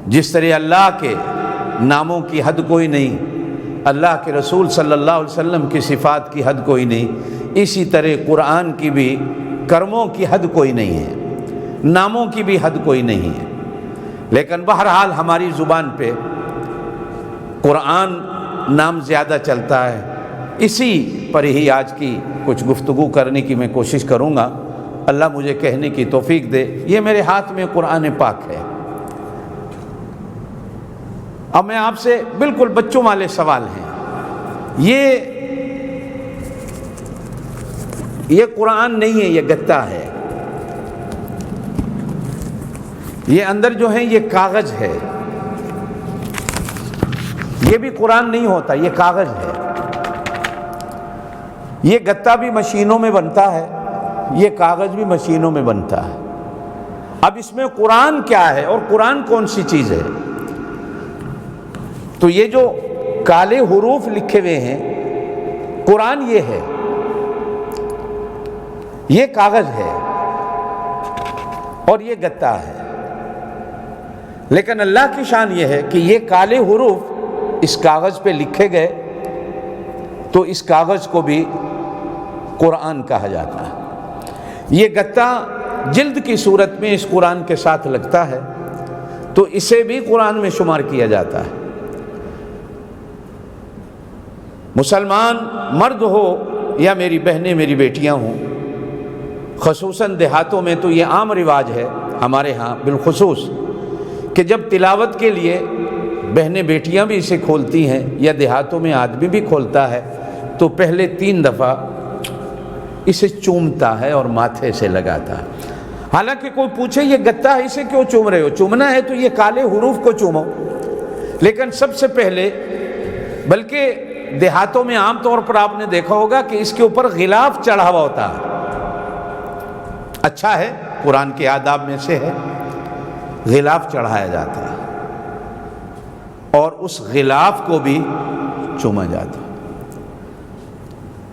جس طرح اللہ کے ناموں کی حد کوئی نہیں، اللہ کے رسول صلی اللہ علیہ وسلم کی صفات کی حد کوئی نہیں، اسی طرح قرآن کی بھی کرموں کی حد کوئی نہیں ہے، ناموں کی بھی حد کوئی نہیں ہے۔ لیکن بہرحال ہماری زبان پہ قرآن نام زیادہ چلتا ہے، اسی پر ہی آج کی کچھ گفتگو کرنے کی میں کوشش کروں گا۔ اللہ مجھے کہنے کی توفیق دے۔ یہ میرے ہاتھ میں قرآن پاک ہے۔ اب میں آپ سے بالکل بچوں والے سوال ہیں، یہ قرآن نہیں ہے، یہ گتا ہے۔ یہ اندر جو ہے یہ کاغذ ہے، یہ بھی قرآن نہیں ہوتا، یہ کاغذ ہے۔ یہ گتا بھی مشینوں میں بنتا ہے، یہ کاغذ بھی مشینوں میں بنتا ہے۔ اب اس میں قرآن کیا ہے اور قرآن کون سی چیز ہے؟ تو یہ جو کالے حروف لکھے ہوئے ہیں، قرآن یہ ہے، یہ کاغذ ہے اور یہ گتا ہے۔ لیکن اللہ کی شان یہ ہے کہ یہ کالے حروف اس کاغذ پہ لکھے گئے تو اس کاغذ کو بھی قرآن کہا جاتا ہے۔ یہ گتا جلد کی صورت میں اس قرآن کے ساتھ لگتا ہے تو اسے بھی قرآن میں شمار کیا جاتا ہے۔ مسلمان مرد ہو یا میری بہنیں میری بیٹیاں ہوں، خصوصاً دیہاتوں میں تو یہ عام رواج ہے، ہمارے ہاں بالخصوص، کہ جب تلاوت کے لیے بہنیں بیٹیاں بھی اسے کھولتی ہیں یا دیہاتوں میں آدمی بھی کھولتا ہے تو پہلے 3 دفعہ اسے چومتا ہے اور ماتھے سے لگاتا ہے۔ حالانکہ کوئی پوچھے یہ گتا ہے اسے کیوں چوم رہے ہو؟ چومنا ہے تو یہ کالے حروف کو چومو۔ لیکن سب سے پہلے، بلکہ دیہاتوں میں عام طور پر آپ نے دیکھا ہوگا کہ اس کے اوپر غلاف چڑھا ہوا ہوتا ہے۔ اچھا ہے، قرآن کے آداب میں سے ہے، غلاف چڑھایا جاتا ہے اور اس غلاف کو بھی چوما جاتا ہے۔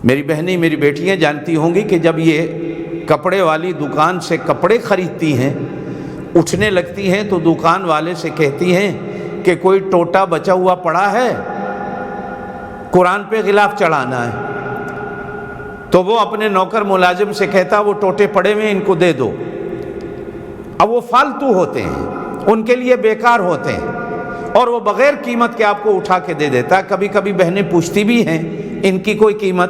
میری بہنیں میری بیٹیاں جانتی ہوں گی کہ جب یہ کپڑے والی دکان سے کپڑے خریدتی ہیں، اٹھنے لگتی ہیں تو دکان والے سے کہتی ہیں کہ کوئی ٹوٹا بچا ہوا پڑا ہے، قرآن پہ غلاف چڑھانا ہے۔ تو وہ اپنے نوکر ملازم سے کہتا وہ ٹوٹے پڑے ہوئے ان کو دے دو۔ اب وہ فالتو ہوتے ہیں، ان کے لیے بیکار ہوتے ہیں اور وہ بغیر قیمت کے آپ کو اٹھا کے دے دیتا۔ کبھی کبھی بہنیں پوچھتی بھی ہیں ان کی کوئی قیمت،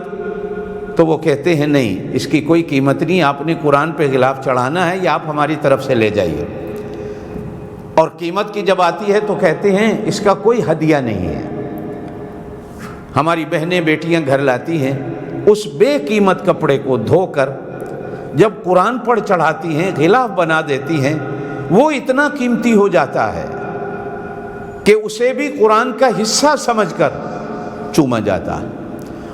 تو وہ کہتے ہیں نہیں، اس کی کوئی قیمت نہیں، آپ نے قرآن پہ غلاف چڑھانا ہے یا آپ ہماری طرف سے لے جائیے۔ اور قیمت کی جب آتی ہے تو کہتے ہیں اس کا کوئی ہدیہ نہیں ہے۔ ہماری بہنیں بیٹیاں گھر لاتی ہیں، اس بے قیمت کپڑے کو دھو کر جب قرآن پر چڑھاتی ہیں، غلاف بنا دیتی ہیں، وہ اتنا قیمتی ہو جاتا ہے کہ اسے بھی قرآن کا حصہ سمجھ کر چوما جاتا ہے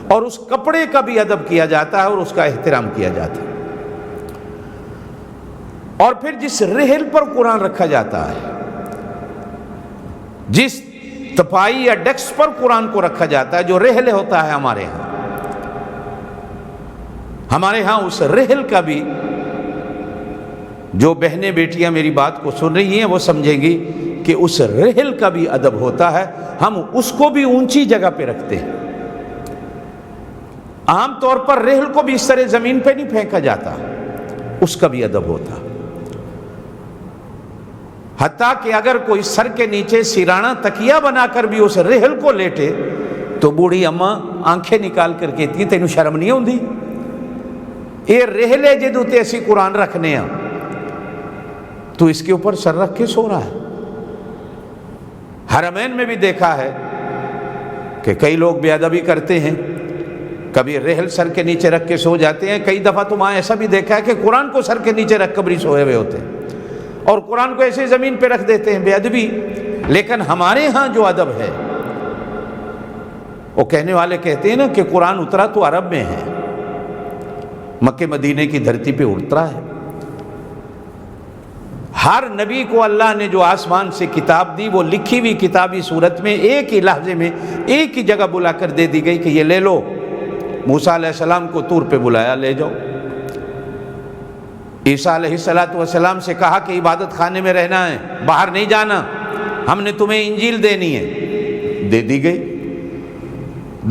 اور اس کپڑے کا بھی ادب کیا جاتا ہے اور اس کا احترام کیا جاتا ہے۔ اور پھر جس رحل پر قرآن رکھا جاتا ہے، جس تپائی یا ڈیسک پر قرآن کو رکھا جاتا ہے، جو رحل ہوتا ہے ہمارے ہاں اس رحل کا بھی، جو بہنیں بیٹیاں میری بات کو سن رہی ہیں وہ سمجھیں گی کہ اس رحل کا بھی ادب ہوتا ہے۔ ہم اس کو بھی اونچی جگہ پہ رکھتے ہیں۔ عام طور پر رحل کو بھی اس طرح زمین پہ نہیں پھینکا جاتا، اس کا بھی ادب ہوتا۔ حتیٰ کہ اگر کوئی سر کے نیچے سیرانہ تکیہ بنا کر بھی اس رحل کو لیٹے تو بوڑھی اماں آنکھیں نکال کر کہتی تینوں شرم نہیں ہوندی؟ یہ رحل ہے جدوں تے اسی قرآن رکھنے ہاں، تو اس کے اوپر سر رکھ کے سو رہا ہے۔ حرمین میں بھی دیکھا ہے کہ کئی لوگ بے ادبی کرتے ہیں، کبھی رحل سر کے نیچے رکھ کے سو جاتے ہیں۔ کئی دفعہ تو وہاں ایسا بھی دیکھا ہے کہ قرآن کو سر کے نیچے رکھ کر بھی سوئے ہوئے ہوتے ہیں اور قرآن کو ایسے زمین پہ رکھ دیتے ہیں، بے ادبی۔ لیکن ہمارے ہاں جو ادب ہے، وہ کہنے والے کہتے ہیں نا کہ قرآن اترا تو عرب میں ہے، مکہ مدینے کی دھرتی پہ اترا ہے۔ ہر نبی کو اللہ نے جو آسمان سے کتاب دی، وہ لکھی ہوئی کتابی صورت میں ایک ہی لحظے میں ایک ہی جگہ بلا کر دے دی گئی کہ یہ لے لو۔ موسیٰ علیہ السلام کو طور پہ بلایا، لے جاؤ۔ عیسیٰ علیہ السلام سے کہا کہ عبادت خانے میں رہنا ہے، باہر نہیں جانا۔ ہم نے تمہیں انجیل دینی ہے، دے دی گئی۔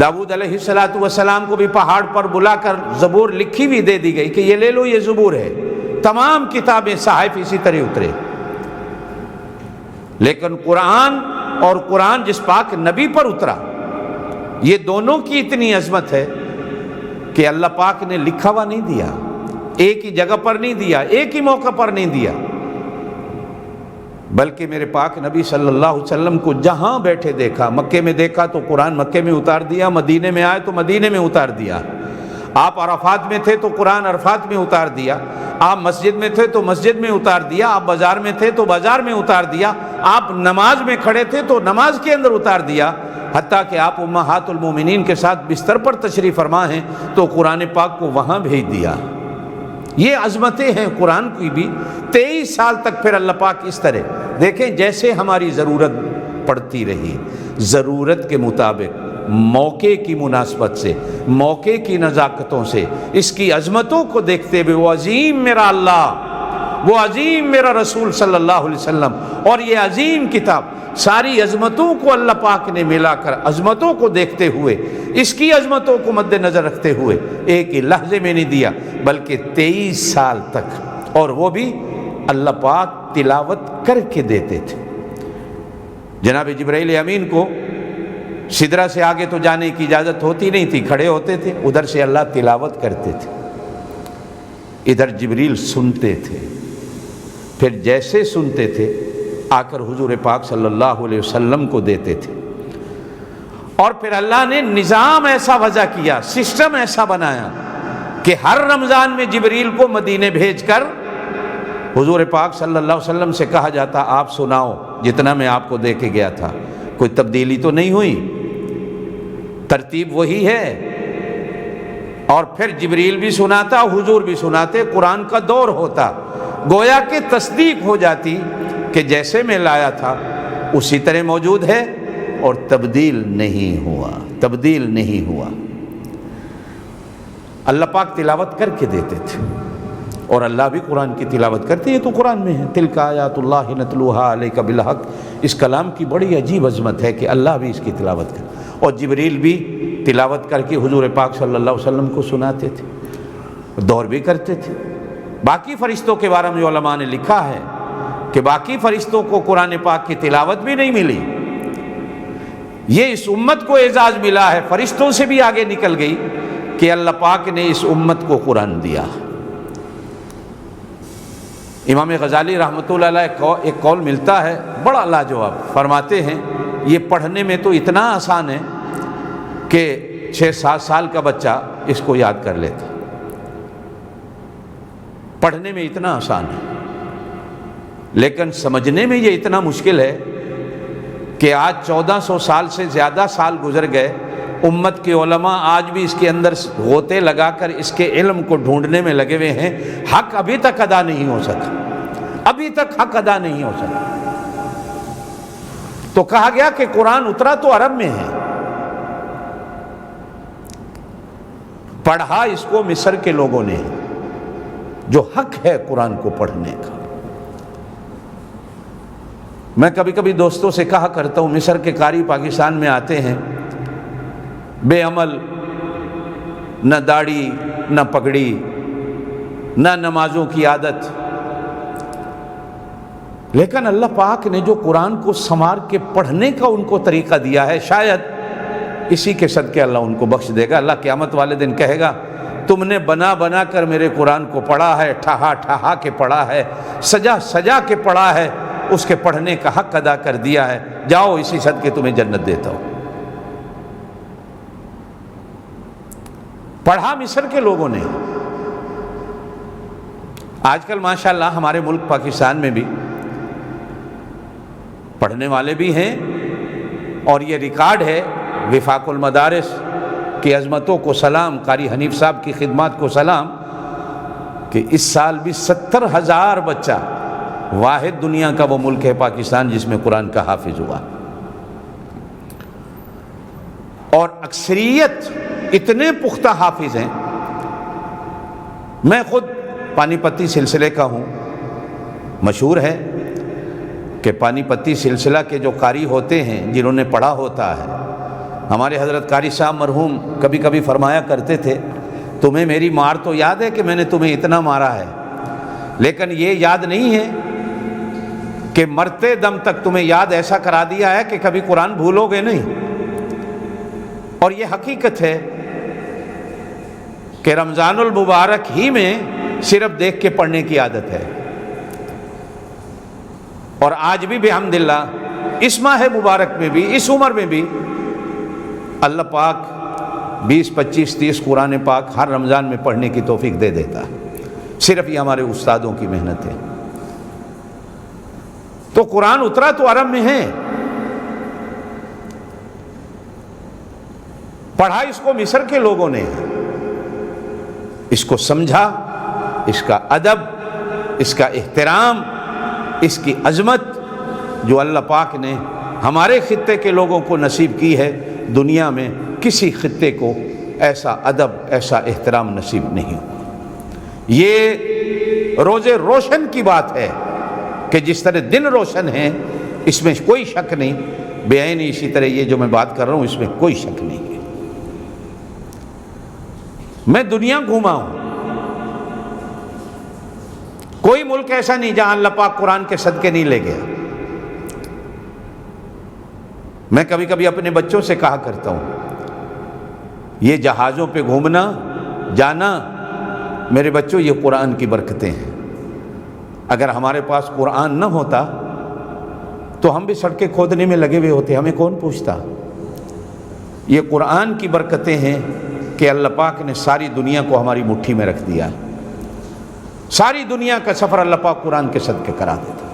داؤد علیہ السلام کو بھی پہاڑ پر بلا کر زبور لکھی بھی دے دی گئی کہ یہ لے لو، یہ زبور ہے۔ تمام کتابیں صحائف اسی طرح اترے، لیکن قرآن اور قرآن جس پاک نبی پر اترا، یہ دونوں کی اتنی عظمت ہے کہ اللہ پاک نے لکھا ہوا نہیں دیا، ایک ہی جگہ پر نہیں دیا، ایک ہی موقع پر نہیں دیا، بلکہ میرے پاک نبی صلی اللہ علیہ وسلم کو جہاں بیٹھے دیکھا، مکے میں دیکھا تو قرآن مکے میں اتار دیا، مدینے میں آئے تو مدینے میں اتار دیا، آپ عرفات میں تھے تو قرآن عرفات میں اتار دیا، آپ مسجد میں تھے تو مسجد میں اتار دیا، آپ بازار میں تھے تو بازار میں اتار دیا، آپ نماز میں کھڑے تھے تو نماز کے اندر اتار دیا، حتیٰ کہ آپ امہات المومنین کے ساتھ بستر پر تشریف فرما ہیں تو قرآن پاک کو وہاں بھیج دیا۔ یہ عظمتیں ہیں قرآن کی بھی۔ 23 سال تک پھر اللہ پاک اس طرح دیکھیں، جیسے ہماری ضرورت پڑتی رہی، ضرورت کے مطابق، موقع کی مناسبت سے، موقع کی نزاکتوں سے، اس کی عظمتوں کو دیکھتے ہوئے، وہ عظیم میرا اللہ، وہ عظیم میرا رسول صلی اللہ علیہ وسلم اور یہ عظیم کتاب، ساری عظمتوں کو اللہ پاک نے ملا کر، عظمتوں کو دیکھتے ہوئے، اس کی عظمتوں کو مد نظر رکھتے ہوئے ایک ہی لحظے میں نہیں دیا، بلکہ 23 سال تک، اور وہ بھی اللہ پاک تلاوت کر کے دیتے تھے۔ جناب جبرائیل امین کو سدرہ سے آگے تو جانے کی اجازت ہوتی نہیں تھی، کھڑے ہوتے تھے، ادھر سے اللہ تلاوت کرتے تھے، ادھر جبریل سنتے تھے، پھر جیسے سنتے تھے آ کر حضور پاک صلی اللہ علیہ وسلم کو دیتے تھے، اور پھر اللہ نے نظام ایسا وضع کیا، سسٹم ایسا بنایا کہ ہر رمضان میں جبریل کو مدینے بھیج کر حضور پاک صلی اللہ علیہ وسلم سے کہا جاتا، آپ سناؤ جتنا میں آپ کو دے کے گیا تھا، کوئی تبدیلی تو نہیں ہوئی، ترتیب وہی ہے۔ اور پھر جبریل بھی سناتا، حضور بھی سناتے، قرآن کا دور ہوتا، گویا کہ تصدیق ہو جاتی کہ جیسے میں لایا تھا اسی طرح موجود ہے، اور تبدیل نہیں ہوا، تبدیل نہیں ہوا۔ اللہ پاک تلاوت کر کے دیتے تھے، اور اللہ بھی قرآن کی تلاوت کرتے ہیں، تو قرآن میں ہے، تلک آیات اللہ نتلوہا علیک بالحق۔ اس کلام کی بڑی عجیب عظمت ہے کہ اللہ بھی اس کی تلاوت کرے، اور جبریل بھی تلاوت کر کے حضور پاک صلی اللہ علیہ وسلم کو سناتے تھے، دور بھی کرتے تھے۔ باقی فرشتوں کے بارے میں علماء نے لکھا ہے کہ باقی فرشتوں کو قرآن پاک کی تلاوت بھی نہیں ملی، یہ اس امت کو اعزاز ملا ہے، فرشتوں سے بھی آگے نکل گئی کہ اللہ پاک نے اس امت کو قرآن دیا۔ امام غزالی رحمۃ اللہ علیہ ایک قول ملتا ہے بڑا لاجواب، فرماتے ہیں یہ پڑھنے میں تو اتنا آسان ہے کہ 6-7 سال کا بچہ اس کو یاد کر لیتا، پڑھنے میں اتنا آسان ہے، لیکن سمجھنے میں یہ اتنا مشکل ہے کہ آج 1400 سال سے زیادہ سال گزر گئے، امت کے علماء آج بھی اس کے اندر غوطے لگا کر اس کے علم کو ڈھونڈنے میں لگے ہوئے ہیں، حق ابھی تک ادا نہیں ہو سکا، ابھی تک حق ادا نہیں ہو سکا۔ تو کہا گیا کہ قرآن اترا تو عرب میں ہے، پڑھا اس کو مصر کے لوگوں نے، جو حق ہے قرآن کو پڑھنے کا۔ میں کبھی کبھی دوستوں سے کہا کرتا ہوں، مصر کے قاری پاکستان میں آتے ہیں، بے عمل، نہ داڑھی نہ پگڑی نہ نمازوں کی عادت، لیکن اللہ پاک نے جو قرآن کو سنوار کے پڑھنے کا ان کو طریقہ دیا ہے، شاید اسی کے صدقے اللہ ان کو بخش دے گا۔ اللہ قیامت والے دن کہے گا، تم نے بنا بنا کر میرے قرآن کو پڑھا ہے، ٹھہا ٹھہا کے پڑھا ہے، سجا سجا کے پڑھا ہے، اس کے پڑھنے کا حق ادا کر دیا ہے، جاؤ اسی صدقے تمہیں جنت دیتا ہوں۔ پڑھا مصر کے لوگوں نے۔ آج کل ماشاءاللہ ہمارے ملک پاکستان میں بھی پڑھنے والے بھی ہیں، اور یہ ریکارڈ ہے، وفاق المدارس کی عظمتوں کو سلام، قاری حنیف صاحب کی خدمات کو سلام، کہ اس سال بھی 70,000 بچہ، واحد دنیا کا وہ ملک ہے پاکستان جس میں قرآن کا حافظ ہوا، اور اکثریت اتنے پختہ حافظ ہیں۔ میں خود پانی پتی سلسلے کا ہوں، مشہور ہے، کہ پانی پتی سلسلہ کے جو قاری ہوتے ہیں، جنہوں نے پڑھا ہوتا ہے، ہمارے حضرت قاری صاحب مرحوم کبھی کبھی فرمایا کرتے تھے، تمہیں میری مار تو یاد ہے کہ میں نے تمہیں اتنا مارا ہے، لیکن یہ یاد نہیں ہے کہ مرتے دم تک تمہیں یاد ایسا کرا دیا ہے کہ کبھی قرآن بھولو گے نہیں۔ اور یہ حقیقت ہے کہ رمضان المبارک ہی میں صرف دیکھ کے پڑھنے کی عادت ہے، اور آج بھی بحمداللہ اس ماہ مبارک میں بھی، اس عمر میں بھی اللہ پاک 20 25 30 قرآن پاک ہر رمضان میں پڑھنے کی توفیق دے دیتا ہے۔ صرف یہ ہمارے استادوں کی محنت ہے۔ تو قرآن اترا تو عرب میں ہے، پڑھا اس کو مصر کے لوگوں نے، اس کو سمجھا، اس کا ادب، اس کا احترام، اس کی عظمت جو اللہ پاک نے ہمارے خطے کے لوگوں کو نصیب کی ہے، دنیا میں کسی خطے کو ایسا ادب، ایسا احترام نصیب نہیں ہوا۔ یہ روز روشن کی بات ہے کہ جس طرح دن روشن ہے، اس میں کوئی شک نہیں، بے عینی اسی طرح یہ جو میں بات کر رہا ہوں اس میں کوئی شک نہیں ہے۔ میں دنیا گھوما ہوں، کوئی ملک ایسا نہیں جہاں اللہ پاک قرآن کے صدقے نہیں لے گیا۔ میں کبھی کبھی اپنے بچوں سے کہا کرتا ہوں، یہ جہازوں پہ گھومنا جانا، میرے بچوں یہ قرآن کی برکتیں ہیں۔ اگر ہمارے پاس قرآن نہ ہوتا تو ہم بھی سڑکیں کھودنے میں لگے ہوئے ہوتے، ہمیں کون پوچھتا۔ یہ قرآن کی برکتیں ہیں کہ اللہ پاک نے ساری دنیا کو ہماری مٹھی میں رکھ دیا، ساری دنیا کا سفر اللہ پاک قرآن کے صدقے کرا دیتا۔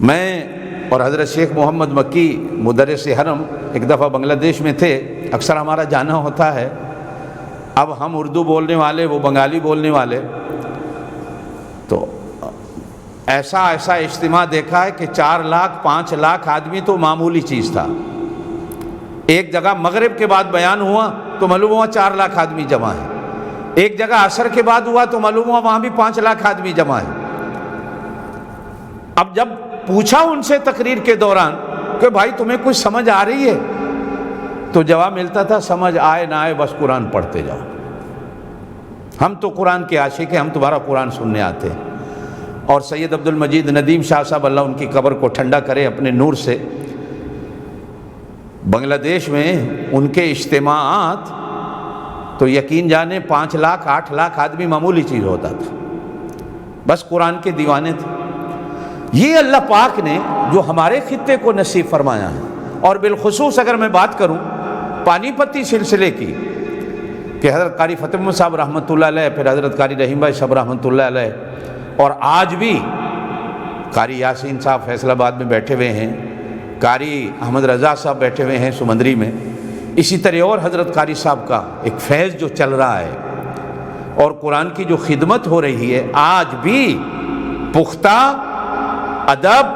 میں اور حضرت شیخ محمد مکی مدرس حرم ایک دفعہ بنگلہ دیش میں تھے، اکثر ہمارا جانا ہوتا ہے۔ اب ہم اردو بولنے والے، وہ بنگالی بولنے والے، تو ایسا اجتماع دیکھا ہے کہ 4 لاکھ 5 لاکھ آدمی تو معمولی چیز تھا۔ ایک جگہ مغرب کے بعد بیان ہوا تو معلوم ہوا 4 لاکھ آدمی جمع ہے، ایک جگہ عصر کے بعد ہوا تو معلوم ہوا وہاں بھی 5 لاکھ آدمی جمع ہے۔ اب جب پوچھا ان سے تقریر کے دوران کہ بھائی تمہیں کچھ سمجھ آ رہی ہے، تو جواب ملتا تھا سمجھ آئے نہ آئے بس قرآن پڑھتے جاؤ، ہم تو قرآن کے عاشق ہیں، ہم تمہارا قرآن سننے آتے ہیں۔ اور سید عبد المجید ندیم شاہ صاحب، اللہ ان کی قبر کو ٹھنڈا کرے اپنے نور سے، بنگلہ دیش میں ان کے اجتماعات تو یقین جانے 5 لاکھ 8 لاکھ آدمی معمولی چیز ہوتا تھا، بس قرآن کے دیوانے تھے۔ یہ اللہ پاک نے جو ہمارے خطے کو نصیب فرمایا ہے، اور بالخصوص اگر میں بات کروں پانی پتی سلسلے کی، کہ حضرت قاری فتح محمد صاحب رحمۃ اللہ علیہ، پھر حضرت قاری رحیم بھائی صاحب رحمۃ اللہ علیہ، اور آج بھی قاری یاسین صاحب فیصل آباد میں بیٹھے ہوئے ہیں، قاری احمد رضا صاحب بیٹھے ہوئے ہیں سمندری میں، اسی طرح اور حضرت قاری صاحب کا ایک فیض جو چل رہا ہے، اور قرآن کی جو خدمت ہو رہی ہے، آج بھی پختہ ادب،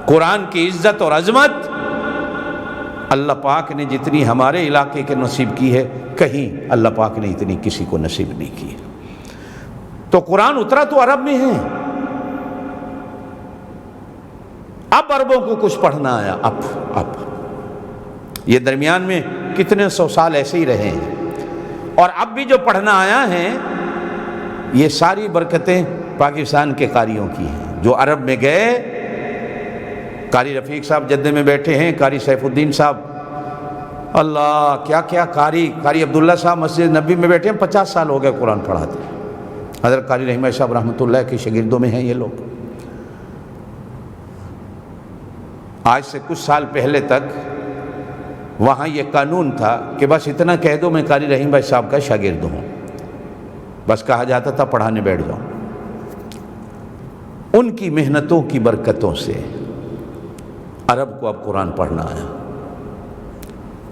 قرآن کی عزت اور عظمت اللہ پاک نے جتنی ہمارے علاقے کے نصیب کی ہے، کہیں اللہ پاک نے اتنی کسی کو نصیب نہیں کی ہے۔ تو قرآن اترا تو عرب میں ہے، اب عربوں کو کچھ پڑھنا آیا، اب یہ درمیان میں کتنے 100 سال ایسے ہی رہے ہیں، اور اب بھی جو پڑھنا آیا ہے، یہ ساری برکتیں پاکستان کے قاریوں کی ہیں جو عرب میں گئے۔ قاری رفیق صاحب جدے میں بیٹھے ہیں، قاری سیف الدین صاحب، اللہ کیا کیا قاری عبداللہ صاحب مسجد نبی میں بیٹھے ہیں، 50 سال ہو گئے قرآن پڑھاتے۔ حضرت قاری رحیم صاحب رحمۃ اللہ کے شاگردوں میں ہیں یہ لوگ۔ آج سے کچھ سال پہلے تک وہاں یہ قانون تھا کہ بس اتنا کہہ دو میں قاری رحیم بھائی صاحب کا شاگرد ہوں، بس کہا جاتا تھا پڑھانے بیٹھ جاؤں۔ ان کی محنتوں کی برکتوں سے عرب کو اب قرآن پڑھنا آیا،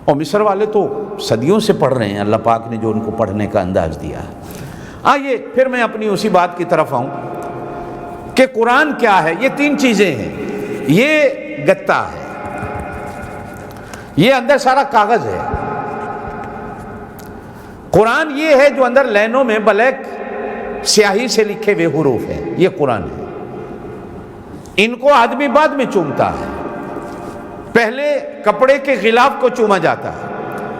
اور مصر والے تو صدیوں سے پڑھ رہے ہیں، اللہ پاک نے جو ان کو پڑھنے کا انداز دیا ہے۔ آئیے پھر میں اپنی اسی بات کی طرف آؤں کہ قرآن کیا ہے۔ یہ 3 چیزیں ہیں، یہ گتا ہے، یہ اندر سارا کاغذ ہے۔ قرآن یہ ہے جو اندر لینوں میں بلیک سیاہی سے لکھے ہوئے حروف ہیں، یہ قرآن ہے۔ ان کو آدمی بعد میں چومتا ہے، پہلے کپڑے کے غلاف کو چوما جاتا ہے،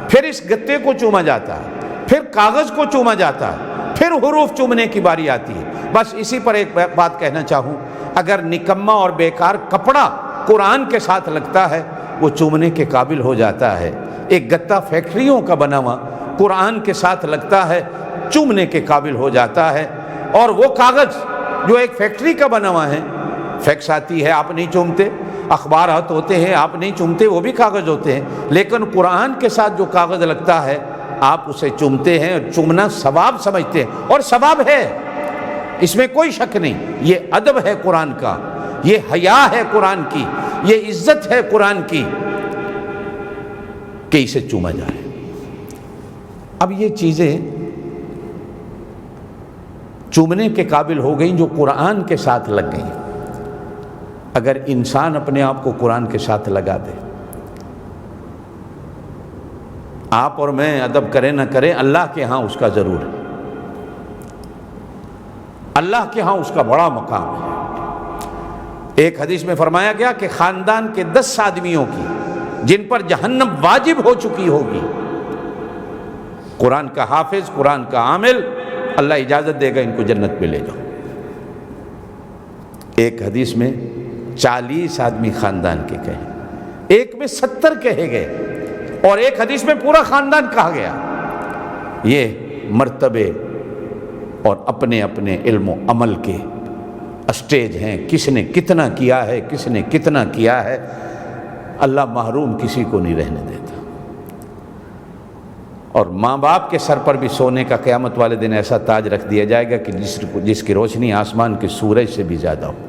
پھر اس گتے کو چوما جاتا ہے، پھر کاغذ کو چوما جاتا ہے، پھر حروف چومنے کی باری آتی ہے۔ بس اسی پر ایک بات کہنا چاہوں، اگر نکما اور بیکار کپڑا قرآن کے ساتھ لگتا ہے وہ چومنے کے قابل ہو جاتا ہے۔ ایک گتا فیکٹریوں کا بنا ہوا قرآن کے ساتھ لگتا ہے، چومنے کے قابل ہو جاتا ہے۔ اور وہ کاغذ جو ایک فیکٹری کا بنا ہوا ہے، فیکس آتی ہے آپ نہیں چومتے، اخبارات ہوتے ہیں آپ نہیں چومتے، وہ بھی کاغذ ہوتے ہیں، لیکن قرآن کے ساتھ جو کاغذ لگتا ہے آپ اسے چومتے ہیں، اور چومنا ثواب سمجھتے ہیں، اور ثواب ہے، اس میں کوئی شک نہیں۔ یہ ادب ہے قرآن کا، یہ حیا ہے قرآن کی، یہ عزت ہے قرآن کی کہ اسے چوما جائے۔ اب یہ چیزیں چومنے کے قابل ہو گئیں جو قرآن کے ساتھ لگ گئیں۔ اگر انسان اپنے آپ کو قرآن کے ساتھ لگا دے، آپ اور میں ادب کریں نہ کریں، اللہ کے ہاں اس کا ضرور ہے، اللہ کے ہاں اس کا بڑا مقام ہے۔ ایک حدیث میں فرمایا گیا کہ خاندان کے 10 آدمیوں کی جن پر جہنم واجب ہو چکی ہوگی، قرآن کا حافظ، قرآن کا عامل، اللہ اجازت دے گا ان کو جنت میں لے جاؤ۔ ایک حدیث میں 40 آدمی خاندان کے کہے، ایک میں 70 کہے گئے، اور ایک حدیث میں پورا خاندان کہا گیا۔ یہ مرتبے اور اپنے اپنے علم و عمل کے اسٹیج ہیں، کس نے کتنا کیا ہے، کس نے کتنا کیا ہے، اللہ محروم کسی کو نہیں رہنے دیتا۔ اور ماں باپ کے سر پر بھی سونے کا قیامت والے دن ایسا تاج رکھ دیا جائے گا کہ جس کی روشنی آسمان کے سورج سے بھی زیادہ ہوگی۔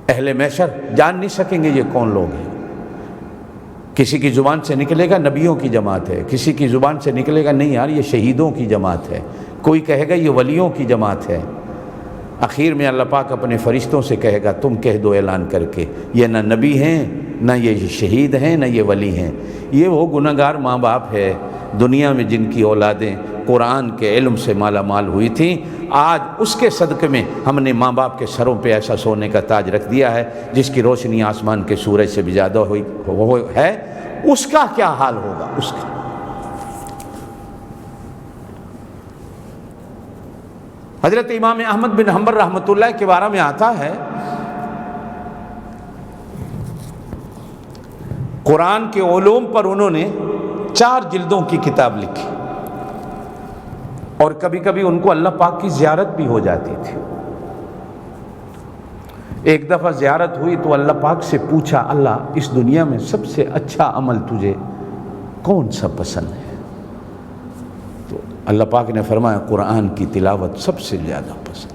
اہل محشر جان نہیں سکیں گے یہ کون لوگ ہیں۔ کسی کی زبان سے نکلے گا نبیوں کی جماعت ہے، کسی کی زبان سے نکلے گا نہیں یار یہ شہیدوں کی جماعت ہے، کوئی کہے گا یہ ولیوں کی جماعت ہے۔ آخر میں اللہ پاک اپنے فرشتوں سے کہے گا تم کہہ دو اعلان کر کے، یہ نہ نبی ہیں، نہ یہ شہید ہیں، نہ یہ ولی ہیں، یہ وہ گنہگار ماں باپ ہے دنیا میں جن کی اولادیں قرآن کے علم سے مالا مال ہوئی تھیں، آج اس کے صدقے میں ہم نے ماں باپ کے سروں پہ ایسا سونے کا تاج رکھ دیا ہے جس کی روشنی آسمان کے سورج سے بھی زیادہ ہے۔ اس کا کیا حال ہوگا؟ اس کا حضرت امام احمد بن حنبل رحمۃ اللہ کے بارے میں آتا ہے، قرآن کے علوم پر انہوں نے 4 جلدوں کی کتاب لکھی، اور کبھی کبھی ان کو اللہ پاک کی زیارت بھی ہو جاتی تھی۔ ایک دفعہ زیارت ہوئی تو اللہ پاک سے پوچھا، اللہ اس دنیا میں سب سے اچھا عمل تجھے کون سا پسند ہے؟ تو اللہ پاک نے فرمایا قرآن کی تلاوت سب سے زیادہ پسند۔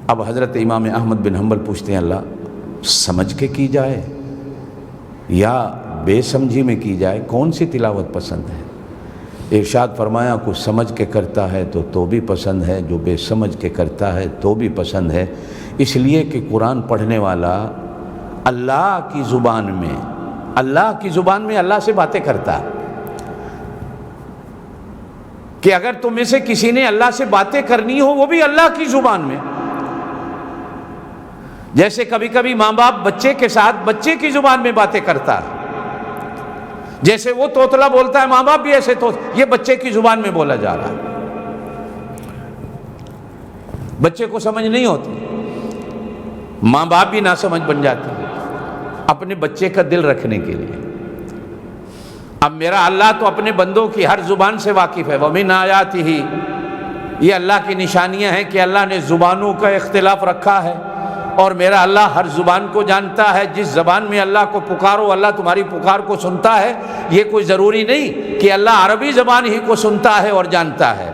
اب حضرت امام احمد بن حنبل پوچھتے ہیں اللہ سمجھ کے کی جائے یا بے سمجھی میں کی جائے، کون سی تلاوت پسند ہے؟ ارشاد فرمایا کچھ سمجھ کے کرتا ہے تو بھی پسند ہے، جو بے سمجھ کے کرتا ہے تو بھی پسند ہے، اس لیے کہ قرآن پڑھنے والا اللہ کی زبان میں اللہ سے باتیں کرتا ہے، کہ اگر تم میں سے کسی نے اللہ سے باتیں کرنی ہو وہ بھی اللہ کی زبان میں۔ جیسے کبھی کبھی ماں باپ بچے کے ساتھ بچے کی زبان میں باتیں کرتا ہے، جیسے وہ توتلا بولتا ہے ماں باپ بھی ایسے یہ بچے کی زبان میں بولا جا رہا ہے۔ بچے کو سمجھ نہیں ہوتی، ماں باپ بھی ناسمجھ بن جاتے ہیں اپنے بچے کا دل رکھنے کے لیے۔ اب میرا اللہ تو اپنے بندوں کی ہر زبان سے واقف ہے، وَمِنْ آیَاتِهِ، یہ اللہ کی نشانیاں ہیں کہ اللہ نے زبانوں کا اختلاف رکھا ہے، اور میرا اللہ ہر زبان کو جانتا ہے، جس زبان میں اللہ کو پکارو اللہ تمہاری پکار کو سنتا ہے۔ یہ کوئی ضروری نہیں کہ اللہ عربی زبان ہی کو سنتا ہے اور جانتا ہے،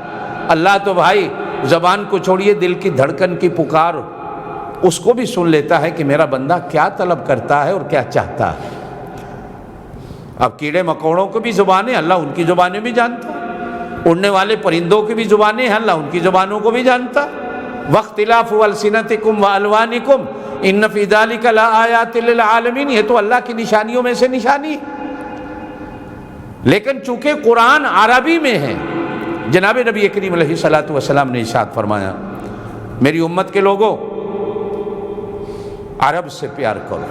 اللہ تو بھائی زبان کو چھوڑیے دل کی دھڑکن کی پکار اس کو بھی سن لیتا ہے کہ میرا بندہ کیا طلب کرتا ہے اور کیا چاہتا ہے۔ اب کیڑے مکوڑوں کو بھی زبانیں اللہ ان کی زبانیں بھی جانتا، اڑنے والے پرندوں کی بھی زبانیں ہیں اللہ ان کی زبانوں کو بھی جانتا۔ وَاخْتِلَافُ أَلْسِنَتِكُمْ وَأَلْوَانِكُمْ إِنَّ فِي ذَلِكَ لَآيَاتٍ لِلْعَالَمِينَ، یہ تو اللہ کی نشانیوں میں سے نشانی ہے۔ لیکن چونکہ قرآن عربی میں ہے، جناب نبی کریم علیہ الصلوۃ والسلام نے ارشاد فرمایا میری امت کے لوگوں، عرب سے پیار کرو۔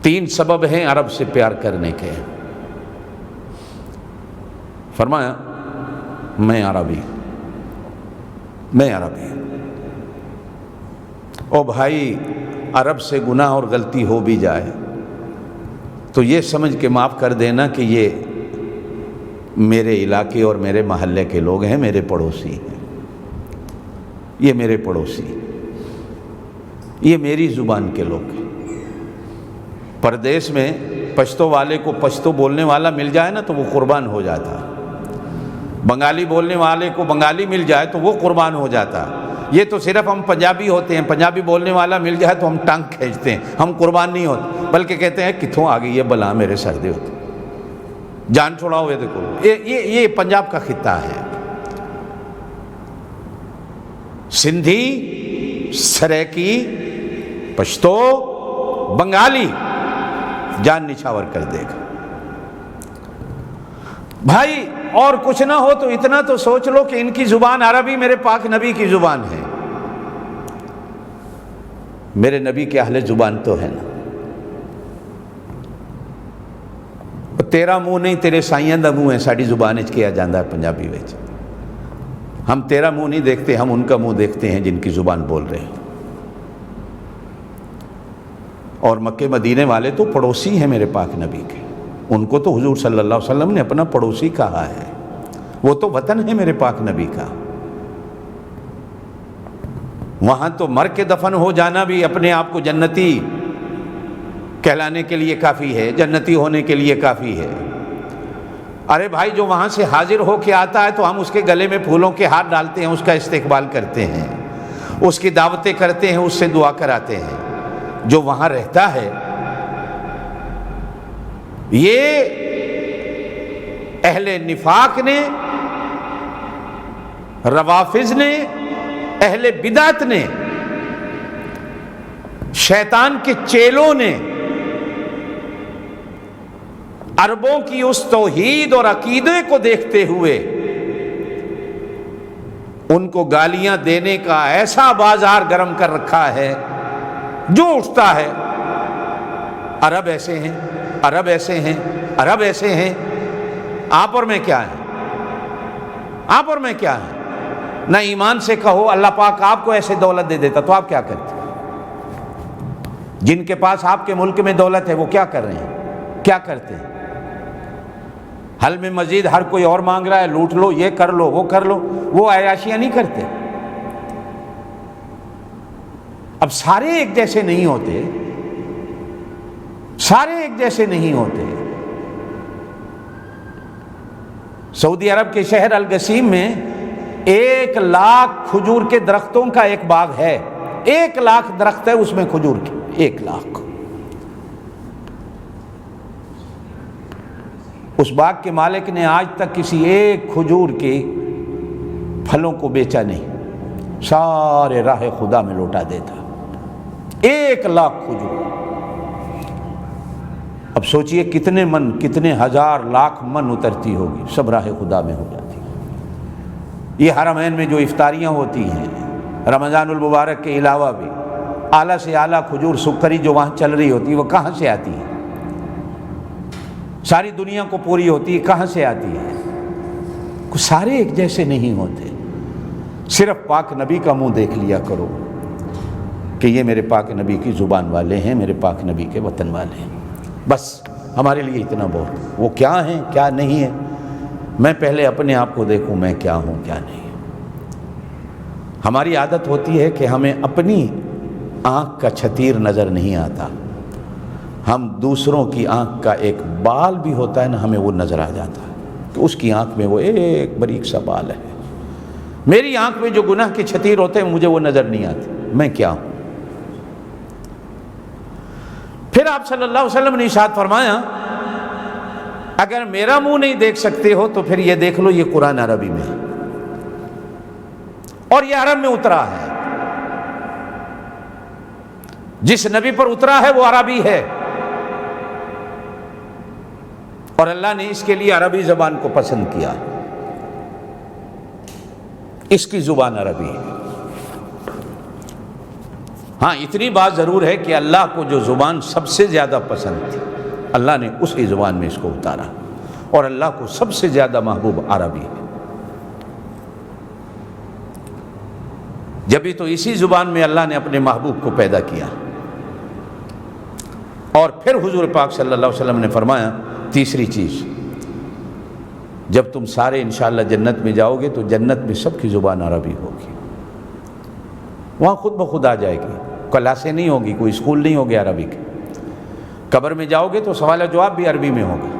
3 سبب ہیں عرب سے پیار کرنے کے۔ فرمایا میں عربی، او بھائی عرب سے گناہ اور غلطی ہو بھی جائے تو یہ سمجھ کے معاف کر دینا کہ یہ میرے علاقے اور میرے محلے کے لوگ ہیں، میرے پڑوسی ہیں، یہ میرے پڑوسی، یہ میری زبان کے لوگ ہیں۔ پردیس میں پشتو والے کو پشتو بولنے والا مل جائے نا تو وہ قربان ہو جاتا، بنگالی بولنے والے کو بنگالی مل جائے تو وہ قربان ہو جاتا۔ یہ تو صرف ہم پنجابی ہوتے ہیں، پنجابی بولنے والا مل جائے تو ہم ٹانگ کھینچتے ہیں، ہم قربان نہیں ہوتے، بلکہ کہتے ہیں کتھوں آ گئی یہ بلا میرے سر دے ہوتے، جان چھوڑا ہوئے دیکھو۔ یہ پنجاب کا خطہ ہے۔ سندھی، سریکی، پشتو، بنگالی جان نچھاور کر دے گا۔ بھائی اور کچھ نہ ہو تو اتنا تو سوچ لو کہ ان کی زبان عربی میرے پاک نبی کی زبان ہے، میرے نبی کے اہل زبان تو ہے نا۔ تیرا منہ نہیں تیرے سائیاں دا منہ ہے ساڑی زبان وچ کیا جاندہ ہے پنجابی وچ۔ ہم تیرا منہ نہیں دیکھتے، ہم ان کا منہ دیکھتے ہیں جن کی زبان بول رہے ہیں۔ اور مکے مدینے والے تو پڑوسی ہیں میرے پاک نبی کے، ان کو تو حضور صلی اللہ علیہ وسلم نے اپنا پڑوسی کہا ہے، وہ تو وطن ہے میرے پاک نبی کا۔ وہاں تو مر کے دفن ہو جانا بھی اپنے آپ کو جنتی کہلانے کے لیے کافی ہے، جنتی ہونے کے لیے کافی ہے۔ ارے بھائی جو وہاں سے حاضر ہو کے آتا ہے تو ہم اس کے گلے میں پھولوں کے ہار ڈالتے ہیں، اس کا استقبال کرتے ہیں، اس کی دعوتیں کرتے ہیں، اس سے دعا کراتے ہیں۔ جو وہاں رہتا ہے یہ اہل نفاق نے، روافض نے، اہل بدعت نے، شیطان کے چیلوں نے عربوں کی اس توحید اور عقیدے کو دیکھتے ہوئے ان کو گالیاں دینے کا ایسا بازار گرم کر رکھا ہے، جو اٹھتا ہے عرب ایسے ہیں، عرب ایسے ہیں، عرب ایسے ہیں۔ آپ اور میں کیا ہیں؟ آپ اور میں کیا ہیں؟ نہ ایمان سے کہو اللہ پاک آپ کو ایسے دولت دے دیتا تو آپ کیا کرتے؟ جن کے پاس آپ کے ملک میں دولت ہے وہ کیا کر رہے ہیں؟ کیا کرتے ہیں؟ حل میں مزید ہر کوئی اور مانگ رہا ہے، لوٹ لو، یہ کر لو، وہ کر لو، وہ عیاشیاں نہیں کرتے۔ اب سارے ایک جیسے نہیں ہوتے، سارے ایک جیسے نہیں ہوتے۔ سعودی عرب کے شہر القصیم میں 1 لاکھ کھجور کے درختوں کا ایک باغ ہے، 1 لاکھ درخت ہے اس میں کھجور کے، 1 لاکھ۔ اس باغ کے مالک نے آج تک کسی ایک کھجور کے پھلوں کو بیچا نہیں، سارے راہ خدا میں لوٹا دیتا۔ 1 لاکھ کھجور۔ اب سوچئے کتنے من، کتنے ہزار لاکھ من اترتی ہوگی، سب راہ خدا میں ہو جاتی۔ یہ حرمین میں جو افطاریاں ہوتی ہیں رمضان المبارک کے علاوہ بھی، اعلیٰ سے اعلیٰ کھجور سکری جو وہاں چل رہی ہوتی ہے وہ کہاں سے آتی ہے؟ ساری دنیا کو پوری ہوتی ہے، کہاں سے آتی ہے؟ سارے ایک جیسے نہیں ہوتے۔ صرف پاک نبی کا منہ دیکھ لیا کرو کہ یہ میرے پاک نبی کی زبان والے ہیں، میرے پاک نبی کے وطن والے ہیں، بس ہمارے لیے اتنا بہت۔ وہ کیا ہیں کیا نہیں ہیں، میں پہلے اپنے آپ کو دیکھوں میں کیا ہوں کیا نہیں۔ ہماری عادت ہوتی ہے کہ ہمیں اپنی آنکھ کا چھتیر نظر نہیں آتا، ہم دوسروں کی آنکھ کا ایک بال بھی ہوتا ہے نا، ہمیں وہ نظر آ جاتا ہے کہ اس کی آنکھ میں وہ ایک باریک سا بال ہے۔ میری آنکھ میں جو گناہ کے چھتیر ہوتے ہیں مجھے وہ نظر نہیں آتے، میں کیا ہوں۔ پھر آپ صلی اللہ علیہ وسلم نے ارشاد فرمایا اگر میرا منہ نہیں دیکھ سکتے ہو تو پھر یہ دیکھ لو، یہ قرآن عربی میں ہے اور یہ عرب میں اترا ہے، جس نبی پر اترا ہے وہ عربی ہے، اور اللہ نے اس کے لیے عربی زبان کو پسند کیا۔ اس کی زبان عربی ہے۔ ہاں اتنی بات ضرور ہے کہ اللہ کو جو زبان سب سے زیادہ پسند تھی اللہ نے اسی زبان میں اس کو اتارا، اور اللہ کو سب سے زیادہ محبوب عربی ہے۔ جبھی تو اسی زبان میں اللہ نے اپنے محبوب کو پیدا کیا۔ اور پھر حضور پاک صلی اللہ علیہ وسلم نے فرمایا تیسری چیز، جب تم سارے انشاءاللہ جنت میں جاؤ گے تو جنت میں سب کی زبان عربی ہوگی، وہاں خود بخود آ جائے گی، کلاسیں نہیں ہوگی، کوئی اسکول نہیں ہوگی عربی کے۔ قبر میں جاؤ گے تو سوال و جواب بھی عربی میں ہوگا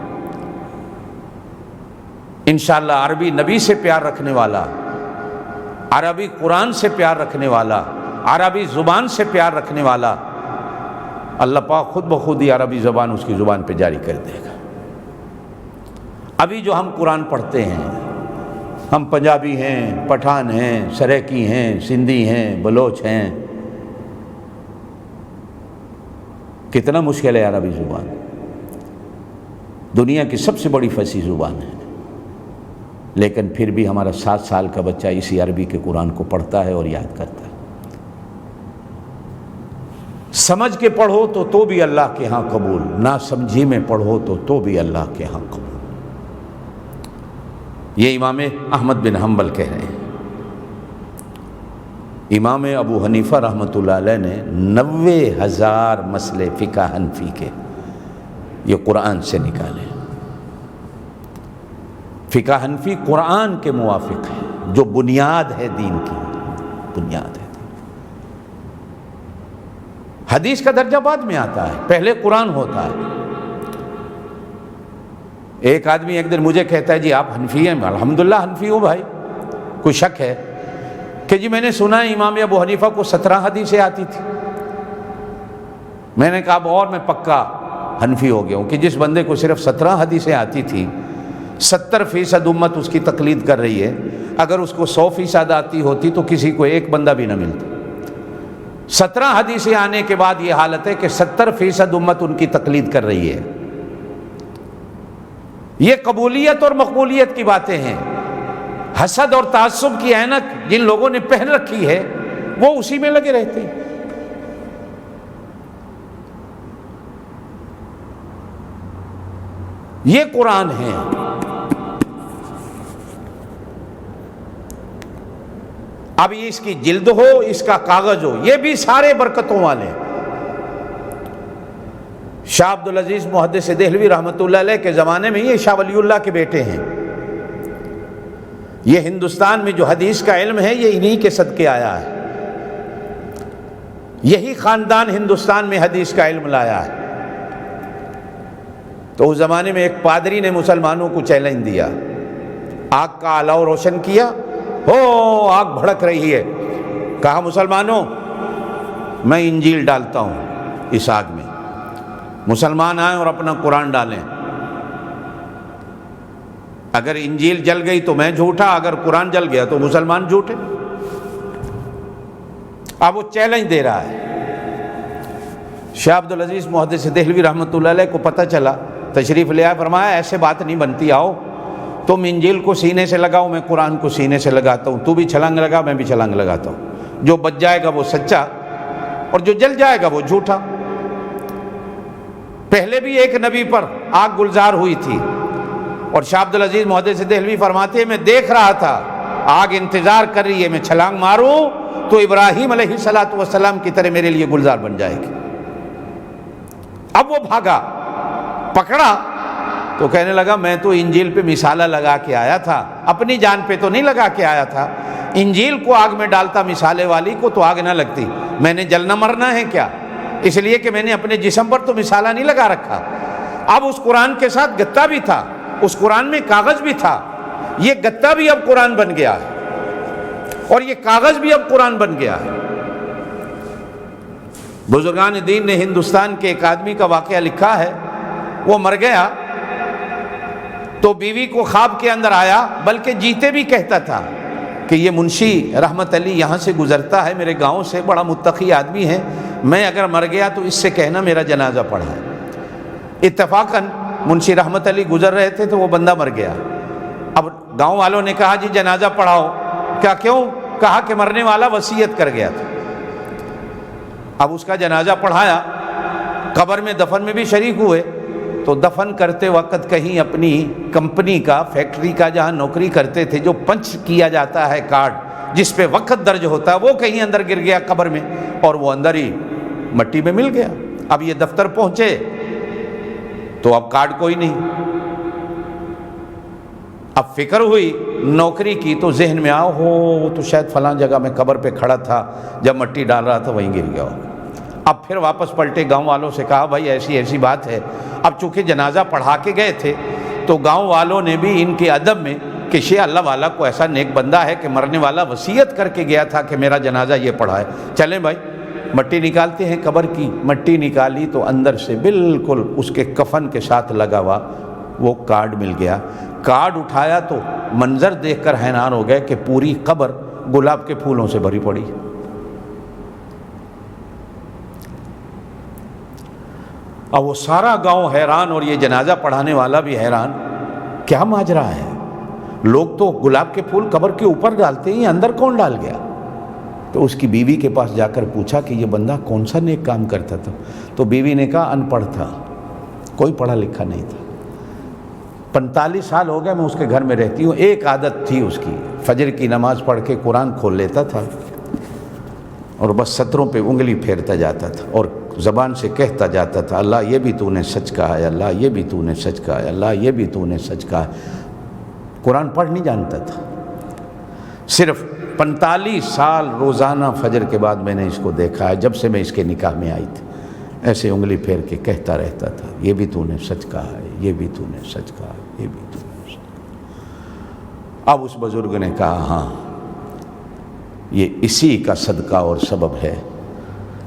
انشاءاللہ۔ عربی نبی سے پیار رکھنے والا، عربی قرآن سے پیار رکھنے والا، عربی زبان سے پیار رکھنے والا، اللہ پاک خود بخود ہی عربی زبان اس کی زبان پہ جاری کر دے گا۔ ابھی جو ہم قرآن پڑھتے ہیں، ہم پنجابی ہیں، پٹھان ہیں، سریکی ہیں، سندھی ہیں، بلوچ ہیں، کتنا مشکل ہے عربی زبان، دنیا کی سب سے بڑی فصیح زبان ہے، لیکن پھر بھی ہمارا 7 سال کا بچہ اسی عربی کے قرآن کو پڑھتا ہے اور یاد کرتا ہے۔ سمجھ کے پڑھو تو بھی اللہ کے ہاں قبول، نہ سمجھی میں پڑھو تو بھی اللہ کے ہاں قبول۔ یہ امام احمد بن حنبل کہہ رہے ہیں۔ امام ابو حنیفہ رحمۃ اللہ علیہ نے 90,000 مسئلے فقہ حنفی کے یہ قرآن سے نکالے۔ فقہ حنفی قرآن کے موافق ہے، جو بنیاد ہے دین کی، بنیاد ہے۔ حدیث کا درجہ بعد میں آتا ہے، پہلے قرآن ہوتا ہے۔ ایک آدمی ایک دن مجھے کہتا ہے جی آپ حنفی ہیں؟ الحمدللہ حنفی ہوں بھائی، کوئی شک ہے؟ کہ جی میں نے سنا ہے امام ابو حنیفہ کو 17 حدیثیں آتی تھی۔ میں نے کہا اب اور میں پکا حنفی ہو گیا ہوں کہ جس بندے کو صرف 17 حدیثیں آتی تھی، 70% امت اس کی تقلید کر رہی ہے، اگر اس کو 100% آتی ہوتی تو کسی کو ایک بندہ بھی نہ ملتا۔ 17 حدیثیں آنے کے بعد یہ حالت ہے کہ 70% امت ان کی تقلید کر رہی ہے۔ یہ قبولیت اور مقبولیت کی باتیں ہیں۔ حسد اور تعصب کی عینک جن لوگوں نے پہن رکھی ہے وہ اسی میں لگے رہتے ہیں۔ یہ قرآن ہے۔ اب اس کی جلد ہو، اس کا کاغذ ہو، یہ بھی سارے برکتوں والے ہیں۔ شاہ عبدالعزیز محدث دہلوی رحمۃ اللہ علیہ کے زمانے میں یہ شاہ ولی اللہ کے بیٹے ہیں۔ یہ ہندوستان میں جو حدیث کا علم ہے یہ انہی کے صدقے آیا ہے، یہی خاندان ہندوستان میں حدیث کا علم لایا ہے۔ تو اس زمانے میں ایک پادری نے مسلمانوں کو چیلنج دیا، آگ کا الاؤ روشن کیا، ہو آگ بھڑک رہی ہے، کہا مسلمانوں میں انجیل ڈالتا ہوں اس آگ میں، مسلمان آئیں اور اپنا قرآن ڈالیں، اگر انجیل جل گئی تو میں جھوٹا، اگر قرآن جل گیا تو مسلمان جھوٹے۔ اب وہ چیلنج دے رہا ہے۔ شاہ عبدالعزیز محدث دہلوی رحمۃ اللہ علیہ کو پتہ چلا، تشریف لے آئے، فرمایا ایسے بات نہیں بنتی، آؤ تم انجیل کو سینے سے لگاؤ، میں قرآن کو سینے سے لگاتا ہوں، تو بھی چھلانگ لگا، میں بھی چھلانگ لگاتا ہوں، جو بچ جائے گا وہ سچا اور جو جل جائے گا وہ جھوٹا۔ پہلے بھی ایک نبی پر آگ گلزار ہوئی تھی، اور شاہ عبدالعزیز محدث دہلوی فرماتے ہیں میں دیکھ رہا تھا آگ انتظار کر رہی ہے، میں چھلانگ ماروں تو ابراہیم علیہ السلام کی طرح میرے لیے گلزار بن جائے گی۔ اب وہ بھاگا، پکڑا تو کہنے لگا میں تو انجیل پہ مثالہ لگا کے آیا تھا، اپنی جان پہ تو نہیں لگا کے آیا تھا، انجیل کو آگ میں ڈالتا مثالے والی کو تو آگ نہ لگتی، میں نے جلنا مرنا ہے کیا؟ اس لیے کہ میں نے اپنے جسم پر تو مثالہ نہیں لگا رکھا۔ اب اس قرآن کے ساتھ گتا بھی تھا، اس قرآن میں کاغذ بھی تھا، یہ گتا بھی اب قرآن بن گیا ہے اور یہ کاغذ بھی اب قرآن بن گیا ہے۔ بزرگان دین نے ہندوستان کے ایک آدمی کا واقعہ لکھا ہے، وہ مر گیا تو بیوی کو خواب کے اندر آیا، بلکہ جیتے بھی کہتا تھا کہ یہ منشی رحمت علی یہاں سے گزرتا ہے میرے گاؤں سے، بڑا متقی آدمی ہے، میں اگر مر گیا تو اس سے کہنا میرا جنازہ پڑھا ہے۔ اتفاقاً منشی رحمت علی گزر رہے تھے تو وہ بندہ مر گیا۔ اب گاؤں والوں نے کہا جی جنازہ پڑھاؤ، کیا کیوں؟ کہا کہ مرنے والا وصیت کر گیا تھا۔ اب اس کا جنازہ پڑھایا، قبر میں دفن میں بھی شریک ہوئے، تو دفن کرتے وقت کہیں اپنی کمپنی کا، فیکٹری کا جہاں نوکری کرتے تھے، جو پنچ کیا جاتا ہے کارڈ جس پہ وقت درج ہوتا ہے، وہ کہیں اندر گر گیا قبر میں، اور وہ اندر ہی مٹی میں مل گیا۔ اب یہ دفتر پہنچے تو اب کارڈ کوئی نہیں۔ اب فکر ہوئی نوکری کی، تو ذہن میں آؤ ہو وہ تو شاید فلاں جگہ میں قبر پہ کھڑا تھا، جب مٹی ڈال رہا تھا وہیں گر گیا ہوگا۔ اب پھر واپس پلٹے، گاؤں والوں سے کہا بھائی ایسی ایسی بات ہے۔ اب چونکہ جنازہ پڑھا کے گئے تھے تو گاؤں والوں نے بھی ان کے ادب میں کہ شیخ اللہ والا کو ایسا نیک بندہ ہے کہ مرنے والا وصیت کر کے گیا تھا کہ میرا جنازہ یہ پڑھائے، چلیں بھائی مٹی نکالتے ہیں قبر کی۔ مٹی نکالی تو اندر سے بالکل اس کے کفن کے ساتھ لگا ہوا وہ کارڈ مل گیا۔ کارڈ اٹھایا تو منظر دیکھ کر حیران ہو گئے کہ پوری قبر گلاب کے پھولوں سے بھری پڑی۔ اب وہ سارا گاؤں حیران اور یہ جنازہ پڑھانے والا بھی حیران، کیا ماجرا ہے؟ لوگ تو گلاب کے پھول قبر کے اوپر ڈالتے ہیں، اندر کون ڈال گیا؟ تو اس کی بیوی کے پاس جا کر پوچھا کہ یہ بندہ کون سا نیک کام کرتا تھا؟ تو بیوی نے کہا ان پڑھ تھا، کوئی پڑھا لکھا نہیں تھا۔ 45 سال ہو گئے میں اس کے گھر میں رہتی ہوں، ایک عادت تھی اس کی، فجر کی نماز پڑھ کے قرآن کھول لیتا تھا اور بس سطروں پہ انگلی پھیرتا جاتا تھا اور زبان سے کہتا جاتا تھا اللہ یہ بھی تو نے سچ کہا ہے، اللہ یہ بھی تو نے سچ کہا ہے، اللہ یہ بھی تو نے سچ کہا ہے۔ قرآن پڑھ نہیں جانتا تھا۔ صرف 45 سال روزانہ فجر کے بعد میں نے اس کو دیکھا ہے، جب سے میں اس کے نکاح میں آئی تھی، ایسے انگلی پھیر کے کہتا رہتا تھا یہ بھی تو نے سچ کہا ہے، یہ بھی تو نے سچ کہا ہے، یہ بھی تو نے سچ کہا۔ اب اس بزرگ نے کہا ہاں یہ اسی کا صدقہ اور سبب ہے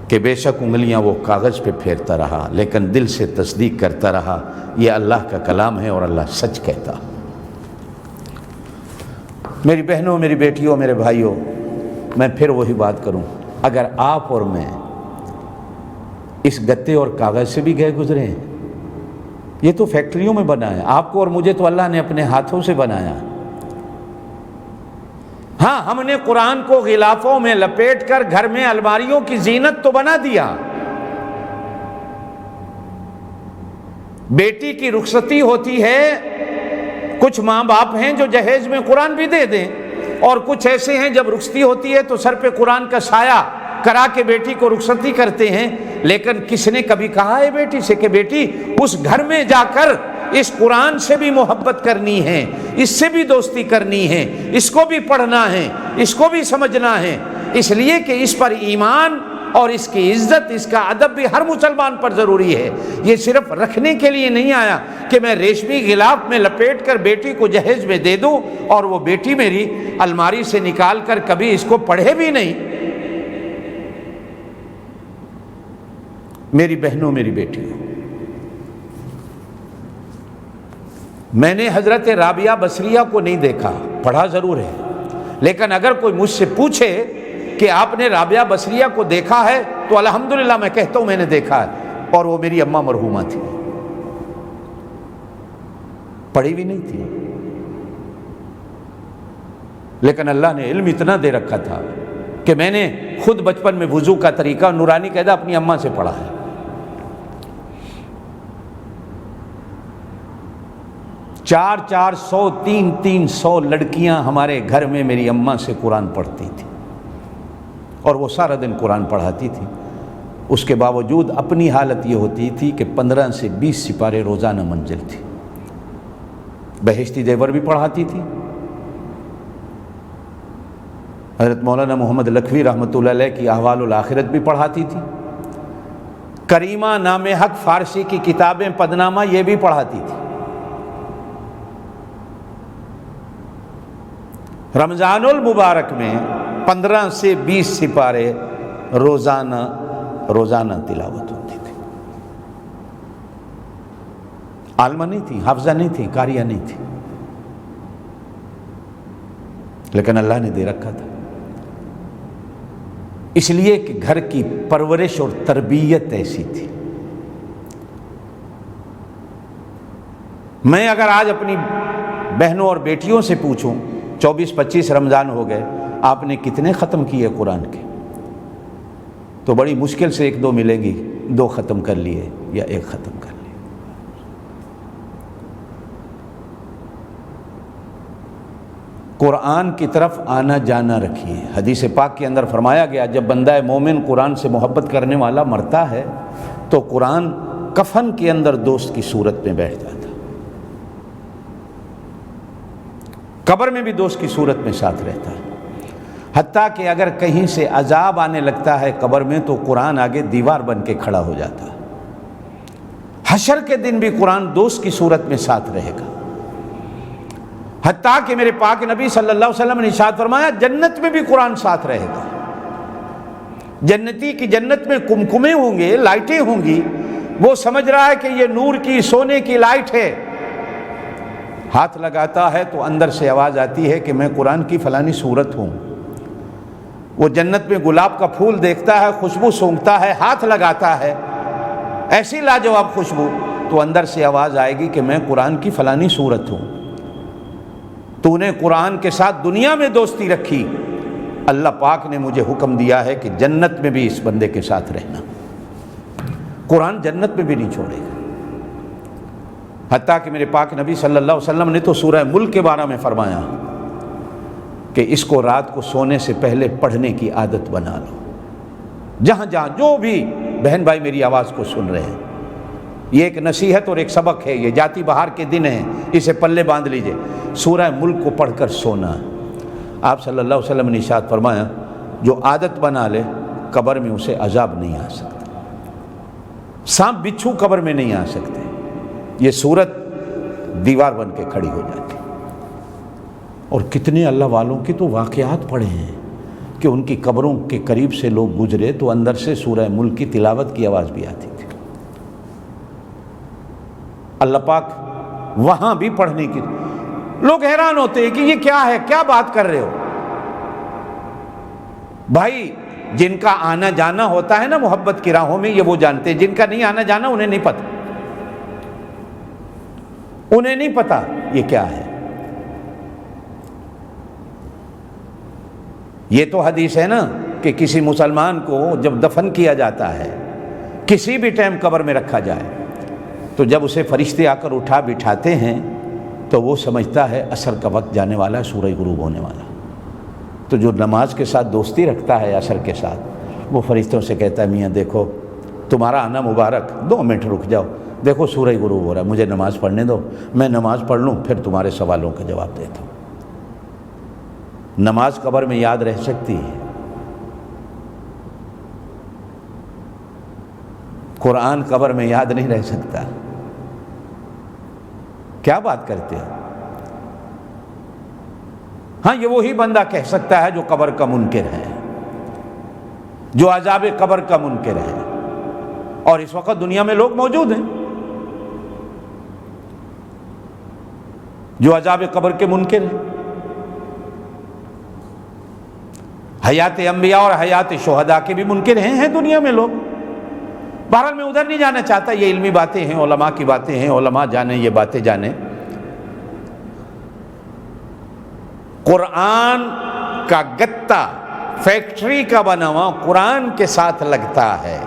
کہ بے شک انگلیاں وہ کاغذ پہ پھیرتا رہا لیکن دل سے تصدیق کرتا رہا یہ اللہ کا کلام ہے اور اللہ سچ کہتا۔ میری بہنوں، میری بیٹیوں، میرے بھائیوں، میں پھر وہی بات کروں، اگر آپ اور میں اس گتے اور کاغذ سے بھی گئے گزرے ہیں، یہ تو فیکٹریوں میں بنا ہے، آپ کو اور مجھے تو اللہ نے اپنے ہاتھوں سے بنایا۔ ہاں ہم نے قرآن کو غلافوں میں لپیٹ کر گھر میں الماریوں کی زینت تو بنا دیا۔ بیٹی کی رخصتی ہوتی ہے، کچھ ماں باپ ہیں جو جہیز میں قرآن بھی دے دیں، اور کچھ ایسے ہیں جب رخصتی ہوتی ہے تو سر پہ قرآن کا سایہ کرا کے بیٹی کو رخصتی کرتے ہیں۔ لیکن کس نے کبھی کہا ہے بیٹی سے کہ بیٹی اس گھر میں جا کر اس قرآن سے بھی محبت کرنی ہے، اس سے بھی دوستی کرنی ہے، اس کو بھی پڑھنا ہے، اس کو بھی سمجھنا ہے، اس لیے کہ اس پر ایمان اور اس کی عزت، اس کا ادب بھی ہر مسلمان پر ضروری ہے۔ یہ صرف رکھنے کے لیے نہیں آیا کہ میں ریشمی غلاف میں لپیٹ کر بیٹی کو جہیز میں دے دوں اور وہ بیٹی میری الماری سے نکال کر کبھی اس کو پڑھے بھی نہیں۔ میری بہنوں، میری بیٹیوں، میں نے حضرت رابعہ بصریہ کو نہیں دیکھا، پڑھا ضرور ہے، لیکن اگر کوئی مجھ سے پوچھے کہ آپ نے رابعہ بصریہ کو دیکھا ہے تو الحمدللہ میں کہتا ہوں میں نے دیکھا ہے، اور وہ میری اماں مرحومہ تھی، پڑھی بھی نہیں تھی، لیکن اللہ نے علم اتنا دے رکھا تھا کہ میں نے خود بچپن میں وضو کا طریقہ نورانی قاعدہ اپنی اماں سے پڑھا ہے۔ 400 300 لڑکیاں ہمارے گھر میں میری اماں سے قرآن پڑھتی تھی اور وہ سارا دن قرآن پڑھاتی تھی۔ اس کے باوجود اپنی حالت یہ ہوتی تھی کہ 15 سے 20 سپارے روزانہ منزل تھی۔ بہشتی دیور بھی پڑھاتی تھی، حضرت مولانا محمد لکھوی رحمۃ اللہ علیہ کی احوال الآخرت بھی پڑھاتی تھی، کریمہ نام حق فارسی کی کتابیں پدنامہ یہ بھی پڑھاتی تھی۔ رمضان المبارک میں 15 سے 20 سپارے روزانہ تلاوت ہوتی تھی۔ عالمہ نہیں تھی، حافظہ نہیں تھی، قاریہ نہیں تھی، لیکن اللہ نے دے رکھا تھا، اس لیے کہ گھر کی پرورش اور تربیت ایسی تھی۔ میں اگر آج اپنی بہنوں اور بیٹیوں سے پوچھوں 24-25 رمضان ہو گئے، آپ نے کتنے ختم کیے قرآن کے؟ تو بڑی مشکل سے 1-2 ملیں گی، 2 ختم کر لیے یا 1 ختم کر لیے۔ قرآن کی طرف آنا جانا رکھیے۔ حدیث پاک کے اندر فرمایا گیا جب بندہ مومن قرآن سے محبت کرنے والا مرتا ہے تو قرآن کفن کے اندر دوست کی صورت میں بیٹھ جاتا، قبر میں بھی دوست کی صورت میں ساتھ رہتا ہے، حتیٰ کہ اگر کہیں سے عذاب آنے لگتا ہے قبر میں تو قرآن آگے دیوار بن کے کھڑا ہو جاتا ہے۔ حشر کے دن بھی قرآن دوست کی صورت میں ساتھ رہے گا، حتیٰ کہ میرے پاک نبی صلی اللہ علیہ وسلم نے ارشاد فرمایا جنت میں بھی قرآن ساتھ رہے گا۔ جنتی کی جنت میں کمکمے ہوں گے، لائٹیں ہوں گی، وہ سمجھ رہا ہے کہ یہ نور کی سونے کی لائٹ ہے، ہاتھ لگاتا ہے تو اندر سے آواز آتی ہے کہ میں قرآن کی فلانی صورت ہوں۔ وہ جنت میں گلاب کا پھول دیکھتا ہے، خوشبو سونگھتا ہے، ہاتھ لگاتا ہے، ایسی لاجواب خوشبو، تو اندر سے آواز آئے گی کہ میں قرآن کی فلانی صورت ہوں۔ تو نے قرآن کے ساتھ دنیا میں دوستی رکھی، اللہ پاک نے مجھے حکم دیا ہے کہ جنت میں بھی اس بندے کے ساتھ رہنا۔ قرآن جنت میں بھی نہیں چھوڑے گا۔ حتیٰ کہ میرے پاک نبی صلی اللہ علیہ وسلم نے تو سورہ ملک کے بارے میں فرمایا کہ اس کو رات کو سونے سے پہلے پڑھنے کی عادت بنا لو۔ جہاں جہاں جو بھی بہن بھائی میری آواز کو سن رہے ہیں، یہ ایک نصیحت اور ایک سبق ہے، یہ جاتی بہار کے دن ہیں، اسے پلے باندھ لیجئے۔ سورہ ملک کو پڑھ کر سونا۔ آپ صلی اللہ علیہ وسلم نے ارشاد فرمایا جو عادت بنا لے قبر میں اسے عذاب نہیں آ سکتا، سانپ بچھو قبر میں نہیں آ سکتے، یہ سورت دیوار بن کے کھڑی ہو جاتی۔ اور کتنے اللہ والوں کے تو واقعات پڑھے ہیں کہ ان کی قبروں کے قریب سے لوگ گزرے تو اندر سے سورہ ملک کی تلاوت کی آواز بھی آتی تھی۔ اللہ پاک وہاں بھی پڑھنے کی، لوگ حیران ہوتے ہیں کہ یہ کیا ہے، کیا بات کر رہے ہو بھائی؟ جن کا آنا جانا ہوتا ہے نا محبت کی راہوں میں، یہ وہ جانتے ہیں، جن کا نہیں آنا جانا انہیں نہیں پتہ، انہیں نہیں پتا یہ کیا ہے۔ یہ تو حدیث ہے نا کہ کسی مسلمان کو جب دفن کیا جاتا ہے، کسی بھی ٹائم قبر میں رکھا جائے، تو جب اسے فرشتے آ کر اٹھا بٹھاتے ہیں تو وہ سمجھتا ہے عصر کا وقت جانے والا ہے، سورج غروب ہونے والا۔ تو جو نماز کے ساتھ دوستی رکھتا ہے عصر کے ساتھ، وہ فرشتوں سے کہتا ہے میاں دیکھو تمہارا آنا مبارک، 2 منٹ رک جاؤ، دیکھو سورج غروب ہو رہا ہے، مجھے نماز پڑھنے دو، میں نماز پڑھ لوں پھر تمہارے سوالوں کا جواب دیتا ہوں۔ نماز قبر میں یاد رہ سکتی ہے، قرآن قبر میں یاد نہیں رہ سکتا۔ کیا بات کرتے ہیں؟ ہاں یہ وہی بندہ کہہ سکتا ہے جو قبر کا منکر ہے، جو عذاب قبر کا منکر ہے، اور اس وقت دنیا میں لوگ موجود ہیں جو عذاب قبر کے منکر ہیں۔ حیات انبیاء اور حیات شہداء کے بھی منکر ہیں دنیا میں لوگ۔ بہرحال میں ادھر نہیں جانا چاہتا، یہ علمی باتیں ہیں، علماء کی باتیں ہیں، علماء جانیں یہ باتیں جانیں۔ قرآن کا گتا فیکٹری کا بنا ہوا قرآن کے ساتھ لگتا ہے۔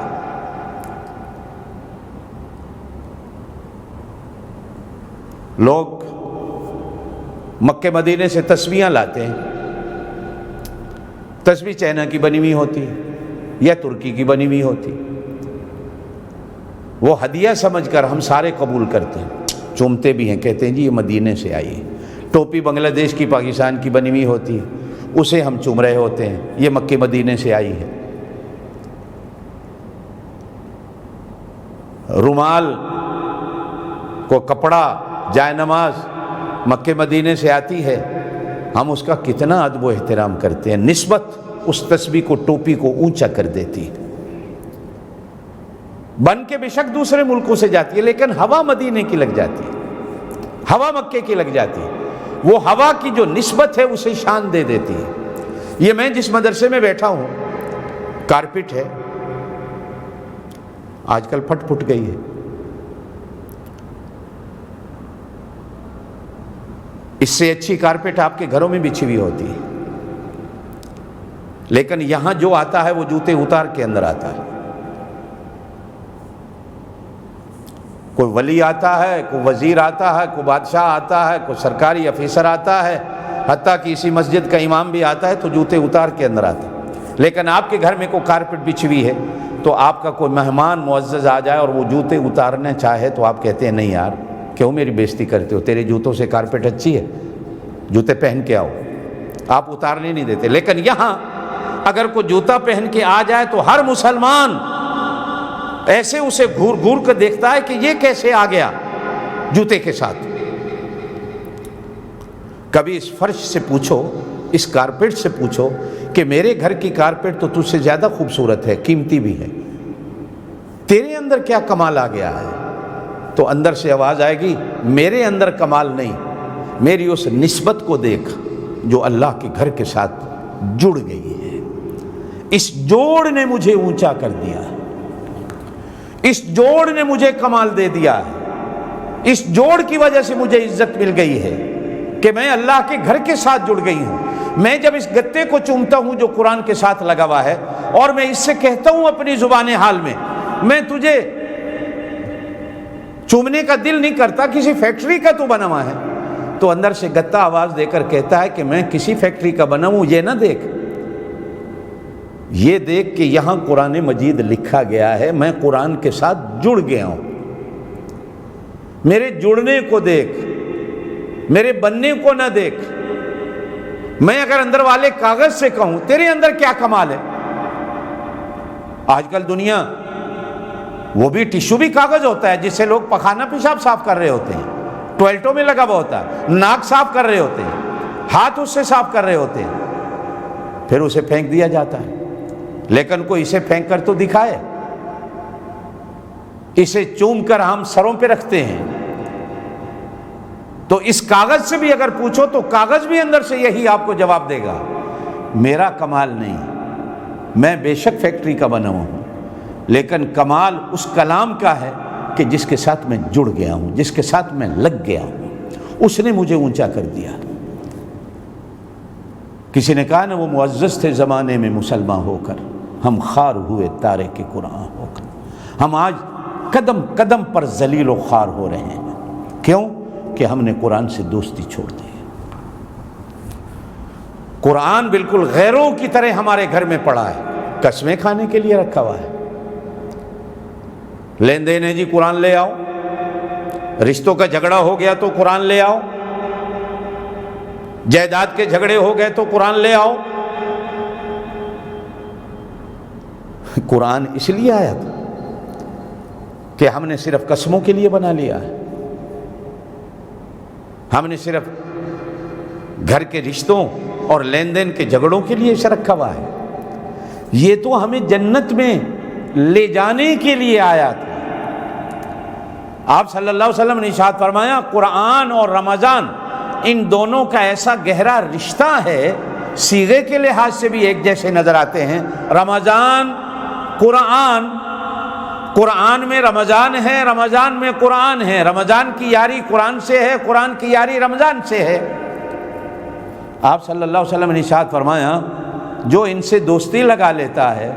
لوگ مکے مدینے سے تسبیحاں لاتے ہیں، تسبیح چائنا کی بنی ہوئی ہوتی ہے یا ترکی کی بنی ہوئی ہوتی، وہ ہدیہ سمجھ کر ہم سارے قبول کرتے ہیں، چومتے بھی ہیں، کہتے ہیں جی یہ مدینے سے آئی ہے۔ ٹوپی بنگلہ دیش کی، پاکستان کی بنی ہوئی ہوتی ہے، اسے ہم چوم رہے ہوتے ہیں، یہ مکے مدینے سے آئی ہے۔ رومال کو کپڑا، جائے نماز مکے مدینے سے آتی ہے، ہم اس کا کتنا ادب و احترام کرتے ہیں، نسبت اس تسبیح کو، ٹوپی کو اونچا کر دیتی ہے۔ بن کے بے شک دوسرے ملکوں سے جاتی ہے، لیکن ہوا مدینے کی لگ جاتی ہے، ہوا مکے کی لگ جاتی ہے، وہ ہوا کی جو نسبت ہے اسے شان دے دیتی ہے۔ یہ میں جس مدرسے میں بیٹھا ہوں، کارپٹ ہے، آج کل پھٹ پھٹ گئی ہے، اس سے اچھی کارپٹ آپ کے گھروں میں بچھی ہوئی ہوتی ہے، لیکن یہاں جو آتا ہے وہ جوتے اتار کے اندر آتا ہے. کوئی ولی آتا ہے، کوئی وزیر آتا ہے، کوئی بادشاہ آتا ہے، کوئی سرکاری افیسر آتا ہے، حتیٰ کہ اسی مسجد کا امام بھی آتا ہے تو جوتے اتار کے اندر آتا ہے. لیکن آپ کے گھر میں کوئی کارپٹ بچھی ہوئی ہے تو آپ کا کوئی مہمان معزز آ جائے اور وہ جوتے اتارنا چاہے تو آپ کہتے ہیں نہیں یار کیوں میری بےزتی کرتے ہو، تیرے جوتوں سے کارپٹ اچھی ہے، جوتے پہن کے آؤ. آپ اتارنے نہیں دیتے. لیکن یہاں اگر کوئی جوتا پہن کے آ جائے تو ہر مسلمان ایسے اسے گھور گھور کر دیکھتا ہے کہ یہ کیسے آ گیا جوتے کے ساتھ. کبھی اس فرش سے پوچھو، اس کارپیٹ سے پوچھو کہ میرے گھر کی کارپیٹ تو تجھ سے زیادہ خوبصورت ہے، قیمتی بھی ہے، تیرے اندر کیا کمال آ گیا ہے؟ تو اندر سے آواز آئے گی میرے اندر کمال نہیں، میری اس نسبت کو دیکھ جو اللہ کے گھر کے ساتھ جڑ گئی ہے. اس جوڑ نے مجھے اونچا کر دیا ہے، اس جوڑ نے مجھے کمال دے دیا ہے، اس جوڑ کی وجہ سے مجھے عزت مل گئی ہے کہ میں اللہ کے گھر کے ساتھ جڑ گئی ہوں. میں جب اس گتے کو چومتا ہوں جو قرآن کے ساتھ لگا ہوا ہے اور میں اس سے کہتا ہوں اپنی زبان حال میں تجھے چومنے کا دل نہیں کرتا، کسی فیکٹری کا تو بنا ہوا ہے، تو اندر سے گتا آواز دے کر کہتا ہے کہ میں کسی فیکٹری کا بنا ہوں، یہ نہ دیکھ، یہ دیکھ کہ یہاں قرآن مجید لکھا گیا ہے، میں قرآن کے ساتھ جڑ گیا ہوں، میرے جڑنے کو دیکھ، میرے بننے کو نہ دیکھ. میں اگر اندر والے کاغذ سے کہوں تیرے اندر کیا کمال ہے. آج کل دنیا وہ بھی ٹشو بھی کاغذ ہوتا ہے جس سے لوگ پخانہ پیشاب صاف کر رہے ہوتے ہیں، ٹوائلٹوں میں لگا ہوا ہوتا ہے، ناک صاف کر رہے ہوتے ہیں، ہاتھ اس سے صاف کر رہے ہوتے ہیں، پھر اسے پھینک دیا جاتا ہے. لیکن کوئی اسے پھینک کر تو دکھائے. اسے چوم کر ہم سروں پہ رکھتے ہیں. تو اس کاغذ سے بھی اگر پوچھو تو کاغذ بھی اندر سے یہی آپ کو جواب دے گا، میرا کمال نہیں، میں بے شک فیکٹری کا بنا ہوں، لیکن کمال اس کلام کا ہے کہ جس کے ساتھ میں جڑ گیا ہوں، جس کے ساتھ میں لگ گیا ہوں، اس نے مجھے اونچا کر دیا. کسی نے کہا نا وہ معزز تھے زمانے میں مسلمان ہو کر، ہم خار ہوئے تارے کے قرآن ہو کر. ہم آج قدم قدم پر ذلیل و خوار ہو رہے ہیں. کیوں؟ کہ ہم نے قرآن سے دوستی چھوڑ دی. قرآن بالکل غیروں کی طرح ہمارے گھر میں پڑا ہے، قسمیں کھانے کے لیے رکھا ہوا ہے. لین دین ہے جی قرآن لے آؤ، رشتوں کا جھگڑا ہو گیا تو قرآن لے آؤ، جائیداد کے جھگڑے ہو گئے تو قرآن لے آؤ. قرآن اس لیے آیا تھا کہ ہم نے صرف قسموں کے لیے بنا لیا ہے، ہم نے صرف گھر کے رشتوں اور لین دین کے جھگڑوں کے لیے اسے رکھا ہوا ہے. یہ تو ہمیں جنت میں لے جانے کے لیے آیا تھا. آپ صلی اللہ علیہ وسلم نے ارشاد فرمایا قرآن اور رمضان ان دونوں کا ایسا گہرا رشتہ ہے، صیغے کے لحاظ سے بھی ایک جیسے نظر آتے ہیں. رمضان قرآن، قرآن میں رمضان ہے، رمضان میں قرآن ہے، رمضان کی یاری قرآن سے ہے، قرآن کی یاری رمضان سے ہے. آپ صلی اللہ علیہ وسلم نے ارشاد فرمایا جو ان سے دوستی لگا لیتا ہے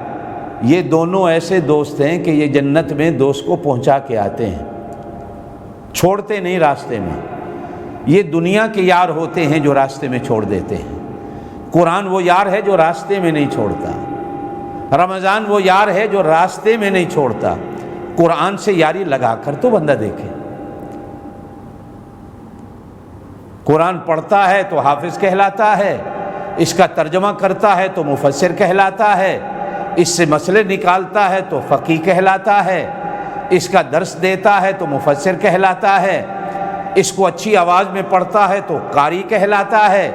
یہ دونوں ایسے دوست ہیں کہ یہ جنت میں دوست کو پہنچا کے آتے ہیں، چھوڑتے نہیں راستے میں. یہ دنیا کے یار ہوتے ہیں جو راستے میں چھوڑ دیتے ہیں. قرآن وہ یار ہے جو راستے میں نہیں چھوڑتا، رمضان وہ یار ہے جو راستے میں نہیں چھوڑتا. قرآن سے یاری لگا کر تو بندہ دیکھے. قرآن پڑھتا ہے تو حافظ کہلاتا ہے، اس کا ترجمہ کرتا ہے تو مفسر کہلاتا ہے، اس سے مسئلے نکالتا ہے تو فقیہ کہلاتا ہے، اس کا درس دیتا ہے تو مفسر کہلاتا ہے، اس کو اچھی آواز میں پڑھتا ہے تو قاری کہلاتا ہے،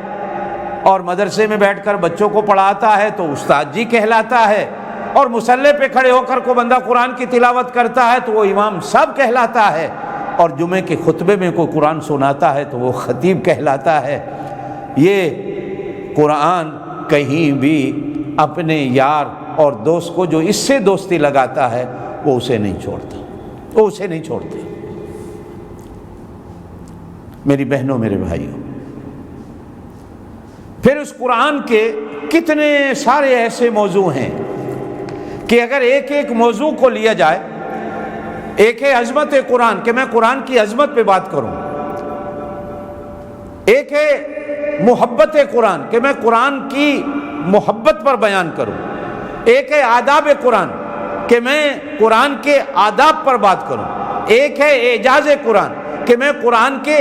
اور مدرسے میں بیٹھ کر بچوں کو پڑھاتا ہے تو استاد جی کہلاتا ہے، اور مصلی پہ کھڑے ہو کر کو بندہ قرآن کی تلاوت کرتا ہے تو وہ امام صاحب کہلاتا ہے، اور جمعے کے خطبے میں کوئی قرآن سناتا ہے تو وہ خطیب کہلاتا ہے. یہ قرآن کہیں بھی اپنے یار اور دوست کو جو اس سے دوستی لگاتا ہے وہ اسے نہیں چھوڑتا، وہ اسے نہیں چھوڑتے. میری بہنوں، میرے بھائیوں، پھر اس قرآن کے کتنے سارے ایسے موضوع ہیں کہ اگر ایک ایک موضوع کو لیا جائے، ایک ہے عظمت قرآن کہ میں قرآن کی عظمت پہ بات کروں، ایک ہے محبت قرآن کہ میں قرآن کی محبت پر بیان کروں، ایک ہے آداب قرآن کہ میں قرآن کے آداب پر بات کروں، ایک ہے اعجاز قرآن کہ میں قرآن کے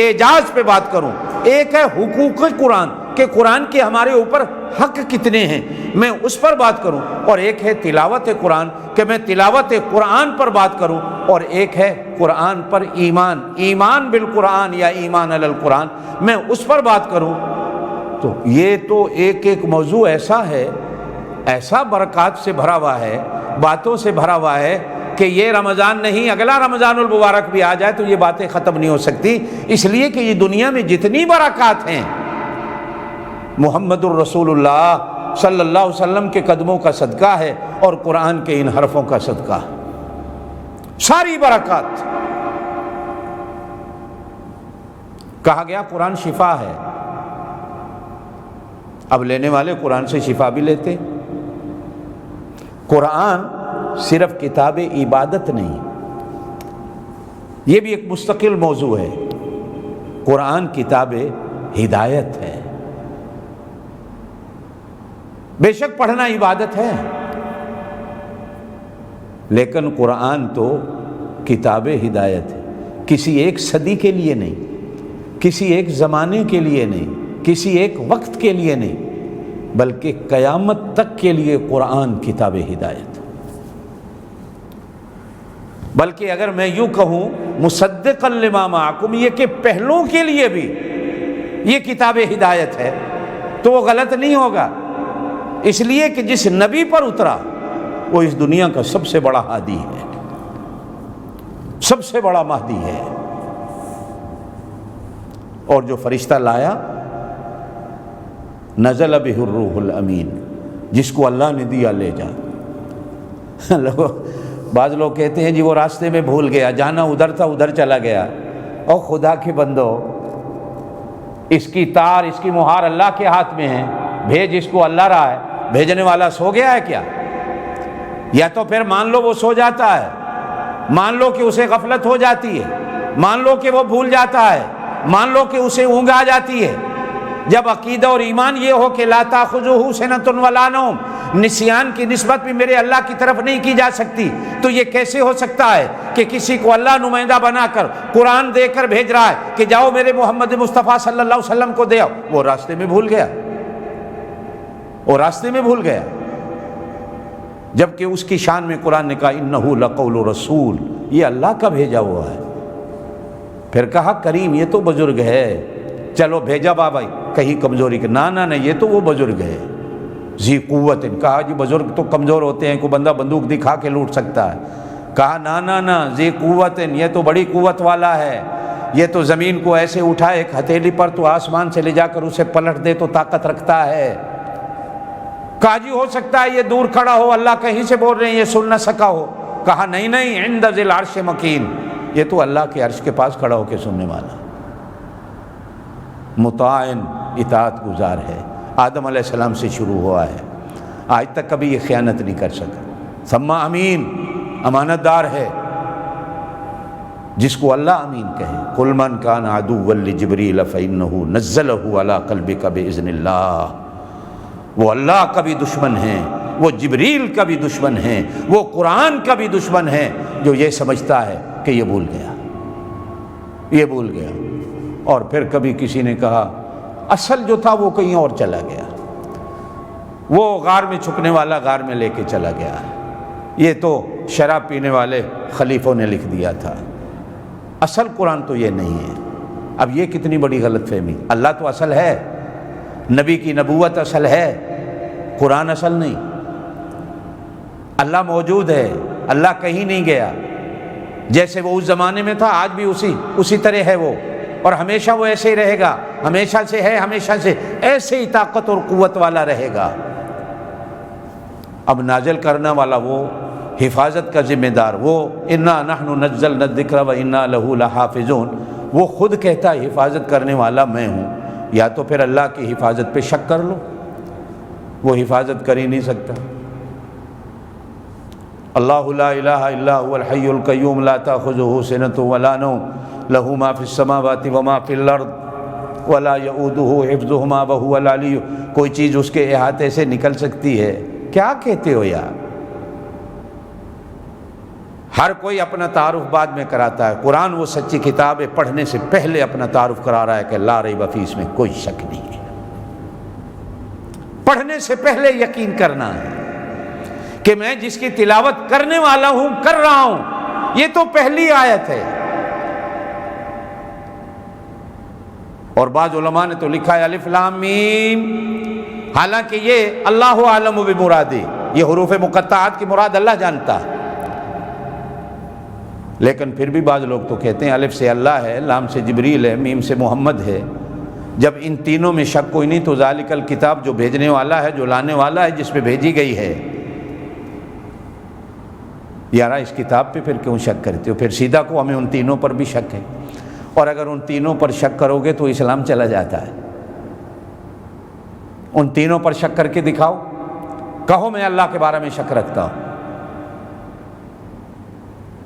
اعجاز پہ بات کروں، ایک ہے حقوق قرآن کہ قرآن کے ہمارے اوپر حق کتنے ہیں میں اس پر بات کروں، اور ایک ہے تلاوت قرآن کہ میں تلاوت قرآن پر بات کروں، اور ایک ہے قرآن پر ایمان بالقرآن یا ایمان علی القرآن میں اس پر بات کروں۔ تو یہ تو ایک ایک موضوع ایسا ہے، ایسا برکات سے بھرا ہوا ہے، باتوں سے بھرا ہوا ہے کہ یہ رمضان نہیں، اگلا رمضان المبارک بھی آ جائے تو یہ باتیں ختم نہیں ہو سکتی، اس لیے کہ یہ دنیا میں جتنی برکات ہیں محمد الرسول اللہ صلی اللہ علیہ وسلم کے قدموں کا صدقہ ہے اور قرآن کے ان حرفوں کا صدقہ، ساری برکات۔ کہا گیا قرآن شفا ہے، اب لینے والے قرآن سے شفا بھی لیتے۔ قرآن صرف کتاب عبادت نہیں، یہ بھی ایک مستقل موضوع ہے۔ قرآن کتاب ہدایت ہے، بے شک پڑھنا عبادت ہے، لیکن قرآن تو کتاب ہدایت ہے، کسی ایک صدی کے لیے نہیں، کسی ایک زمانے کے لیے نہیں، کسی ایک وقت کے لیے نہیں، بلکہ قیامت تک کے لیے قرآن کتاب ہدایت۔ بلکہ اگر میں یوں کہوں مصدقا لما معکم، یہ کہ پہلوں کے لیے بھی یہ کتاب ہدایت ہے، تو وہ غلط نہیں ہوگا، اس لیے کہ جس نبی پر اترا وہ اس دنیا کا سب سے بڑا ہادی ہے، سب سے بڑا مہدی ہے، اور جو فرشتہ لایا نزل بہ الروح الامین، جس کو اللہ نے دیا لے جا۔ بعض لوگ کہتے ہیں جی وہ راستے میں بھول گیا، جانا ادھر تھا ادھر چلا گیا۔ اور خدا کے بندو، اس کی تار، اس کی مہار اللہ کے ہاتھ میں ہے، بھیج اس کو اللہ رہا ہے، بھیجنے والا سو گیا ہے کیا؟ یا تو پھر مان لو وہ سو جاتا ہے، مان لو کہ اسے غفلت ہو جاتی ہے، مان لو کہ وہ بھول جاتا ہے، مان لو کہ اسے اونگ آ جاتی ہے۔ جب عقیدہ اور ایمان یہ ہو کہ لا تاخذہ سنۃ ولا نوم، نسیان کی نسبت بھی میرے اللہ کی طرف نہیں کی جا سکتی، تو یہ کیسے ہو سکتا ہے کہ کسی کو اللہ نمائندہ بنا کر قرآن دے کر بھیج رہا ہے کہ جاؤ میرے محمد مصطفیٰ صلی اللہ علیہ وسلم کو دے آؤ، وہ راستے میں بھول گیا، وہ راستے میں بھول گیا، جبکہ اس کی شان میں قرآن نے کہا انہ لقول رسول، یہ اللہ کا بھیجا ہوا ہے۔ پھر کہا کریم، یہ تو بزرگ ہے، چلو بھیجا بابا کہیں کمزوری کے، نہ یہ تو وہ بزرگ ہے، ذی قوت۔ کہا جی بزرگ تو کمزور ہوتے ہیں، کوئی بندہ بندوق دکھا کے لوٹ سکتا ہے۔ کہا نہ ذی قوت، یہ تو بڑی قوت والا ہے، یہ تو زمین کو ایسے اٹھائے ایک ہتھیلی پر تو آسمان سے لے جا کر اسے پلٹ دے تو طاقت رکھتا ہے۔ کہا جی ہو سکتا ہے یہ دور کھڑا ہو، اللہ کہیں سے بول رہے ہیں، یہ سن نہ سکا ہو۔ کہا نہیں عند ذی العرش مکین، یہ تو اللہ کے عرش کے پاس کھڑا ہو کے سننے والا، مطاع اطاعت گزار ہے، آدم علیہ السلام سے شروع ہوا ہے، آج تک کبھی یہ خیانت نہیں کر سکا۔ ثم امین، امانت دار ہے، جس کو اللہ امین کہے۔ قل من کان عدوا لجبریل فإنہ نزلہ علی قلبک بإذن اللہ، وہ اللہ کا بھی دشمن ہے، وہ جبریل کا بھی دشمن ہے، وہ قرآن کا بھی دشمن ہے، جو یہ سمجھتا ہے کہ یہ بھول گیا۔ اور پھر کبھی کسی نے کہا اصل جو تھا وہ کہیں اور چلا گیا، وہ غار میں چھپنے والا غار میں لے کے چلا گیا، یہ تو شراب پینے والے خلیفوں نے لکھ دیا تھا، اصل قرآن تو یہ نہیں ہے۔ اب یہ کتنی بڑی غلط فہمی، اللہ تو اصل ہے، نبی کی نبوت اصل ہے، قرآن اصل نہیں۔ اللہ موجود ہے، اللہ کہیں نہیں گیا، جیسے وہ اس زمانے میں تھا آج بھی اسی طرح ہے وہ، اور ہمیشہ وہ ایسے ہی رہے گا، ہمیشہ سے ہے، ہمیشہ سے ایسے ہی طاقت اور قوت والا رہے گا۔ اب نازل کرنا والا وہ، حفاظت کا ذمہ دار وہ، انا نحن نزلنا الذکر و انا لہ لحافظون، وہ خود کہتا ہے حفاظت کرنے والا میں ہوں، یا تو پھر اللہ کی حفاظت پہ شک کر لو، وہ حفاظت کر ہی نہیں سکتا۔ اللہ لا الہ الا هو الحی القیوم لا تأخذہ سنۃ ولا نوم لہ ما فی السماوات وما فی الارض ولا یؤودہ حفظہما وہو العلی۔ کوئی چیز اس کے احاطے سے نکل سکتی ہے؟ کیا کہتے ہو یار؟ ہر کوئی اپنا تعارف بعد میں کراتا ہے، قرآن وہ سچی کتاب ہے، پڑھنے سے پہلے اپنا تعارف کرا رہا ہے کہ لا ریب فیہ، اس میں کوئی شک نہیں ہے۔ پڑھنے سے پہلے یقین کرنا ہے کہ میں جس کی تلاوت کرنے والا ہوں کر رہا ہوں، یہ تو پہلی آیت ہے۔ اور بعض علماء نے تو لکھا ہے الف لام میم، حالانکہ یہ اللہ اعلم بمرادہ، یہ حروف مقطعات کی مراد اللہ جانتا ہے، لیکن پھر بھی بعض لوگ تو کہتے ہیں الف سے اللہ ہے، لام سے جبریل ہے، میم سے محمد ہے۔ جب ان تینوں میں شک کوئی نہیں تو ذالک الکتاب جو بھیجنے والا ہے، جو لانے والا ہے، جس پہ بھیجی گئی ہے، یارا اس کتاب پہ پھر کیوں شک کرتے ہو؟ پھر سیدھا کو ہمیں ان تینوں پر بھی شک ہے، اور اگر ان تینوں پر شک کرو گے تو اسلام چلا جاتا ہے۔ ان تینوں پر شک کر کے دکھاؤ، کہو میں اللہ کے بارے میں شک رکھتا ہوں۔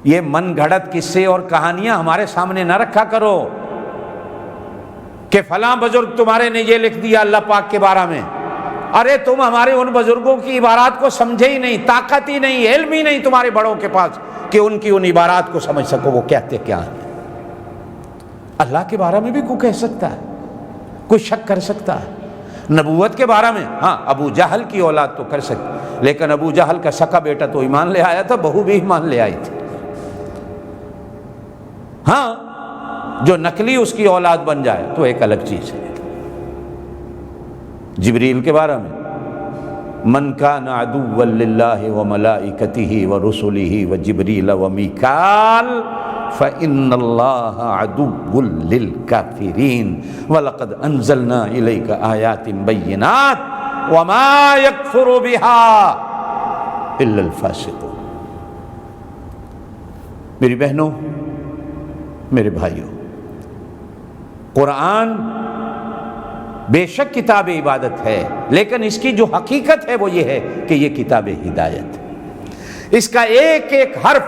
یہ من گھڑت قصے اور کہانیاں ہمارے سامنے نہ رکھا کرو کہ فلاں بزرگ تمہارے نے یہ لکھ دیا اللہ پاک کے بارے میں۔ ارے تم ہمارے ان بزرگوں کی عبارات کو سمجھے ہی نہیں، طاقت ہی نہیں، علم ہی نہیں تمہارے بڑوں کے پاس کہ ان کی ان عبارات کو سمجھ سکو وہ کہتے کیا ہیں۔ اللہ کے بارے میں بھی کوئی کہہ سکتا ہے، کوئی شک کر سکتا ہے۔ نبوت کے بارے میں ہاں ابو جہل کی اولاد تو کر سکتی، لیکن ابو جہل کا سکا بیٹا تو ایمان لے آیا تھا، بہو بھی ایمان لے آئی تھی۔ ہاں جو نقلی اس کی اولاد بن جائے تو ایک الگ چیز ہے۔ جبریل کے بارے میں من کان عدوا للہ وملائکتہ ورسلہ وجبریل ومیکال فإن اللہ عدو للکافرین ولقد انزلنا الیک آیات بینات وما یکفر بها الا الفاسقون۔ میری بہنوں، میرے بھائیوں، قرآن بے شک کتاب عبادت ہے، لیکن اس کی جو حقیقت ہے وہ یہ ہے کہ یہ کتاب ہدایت ہے۔ اس کا ایک ایک حرف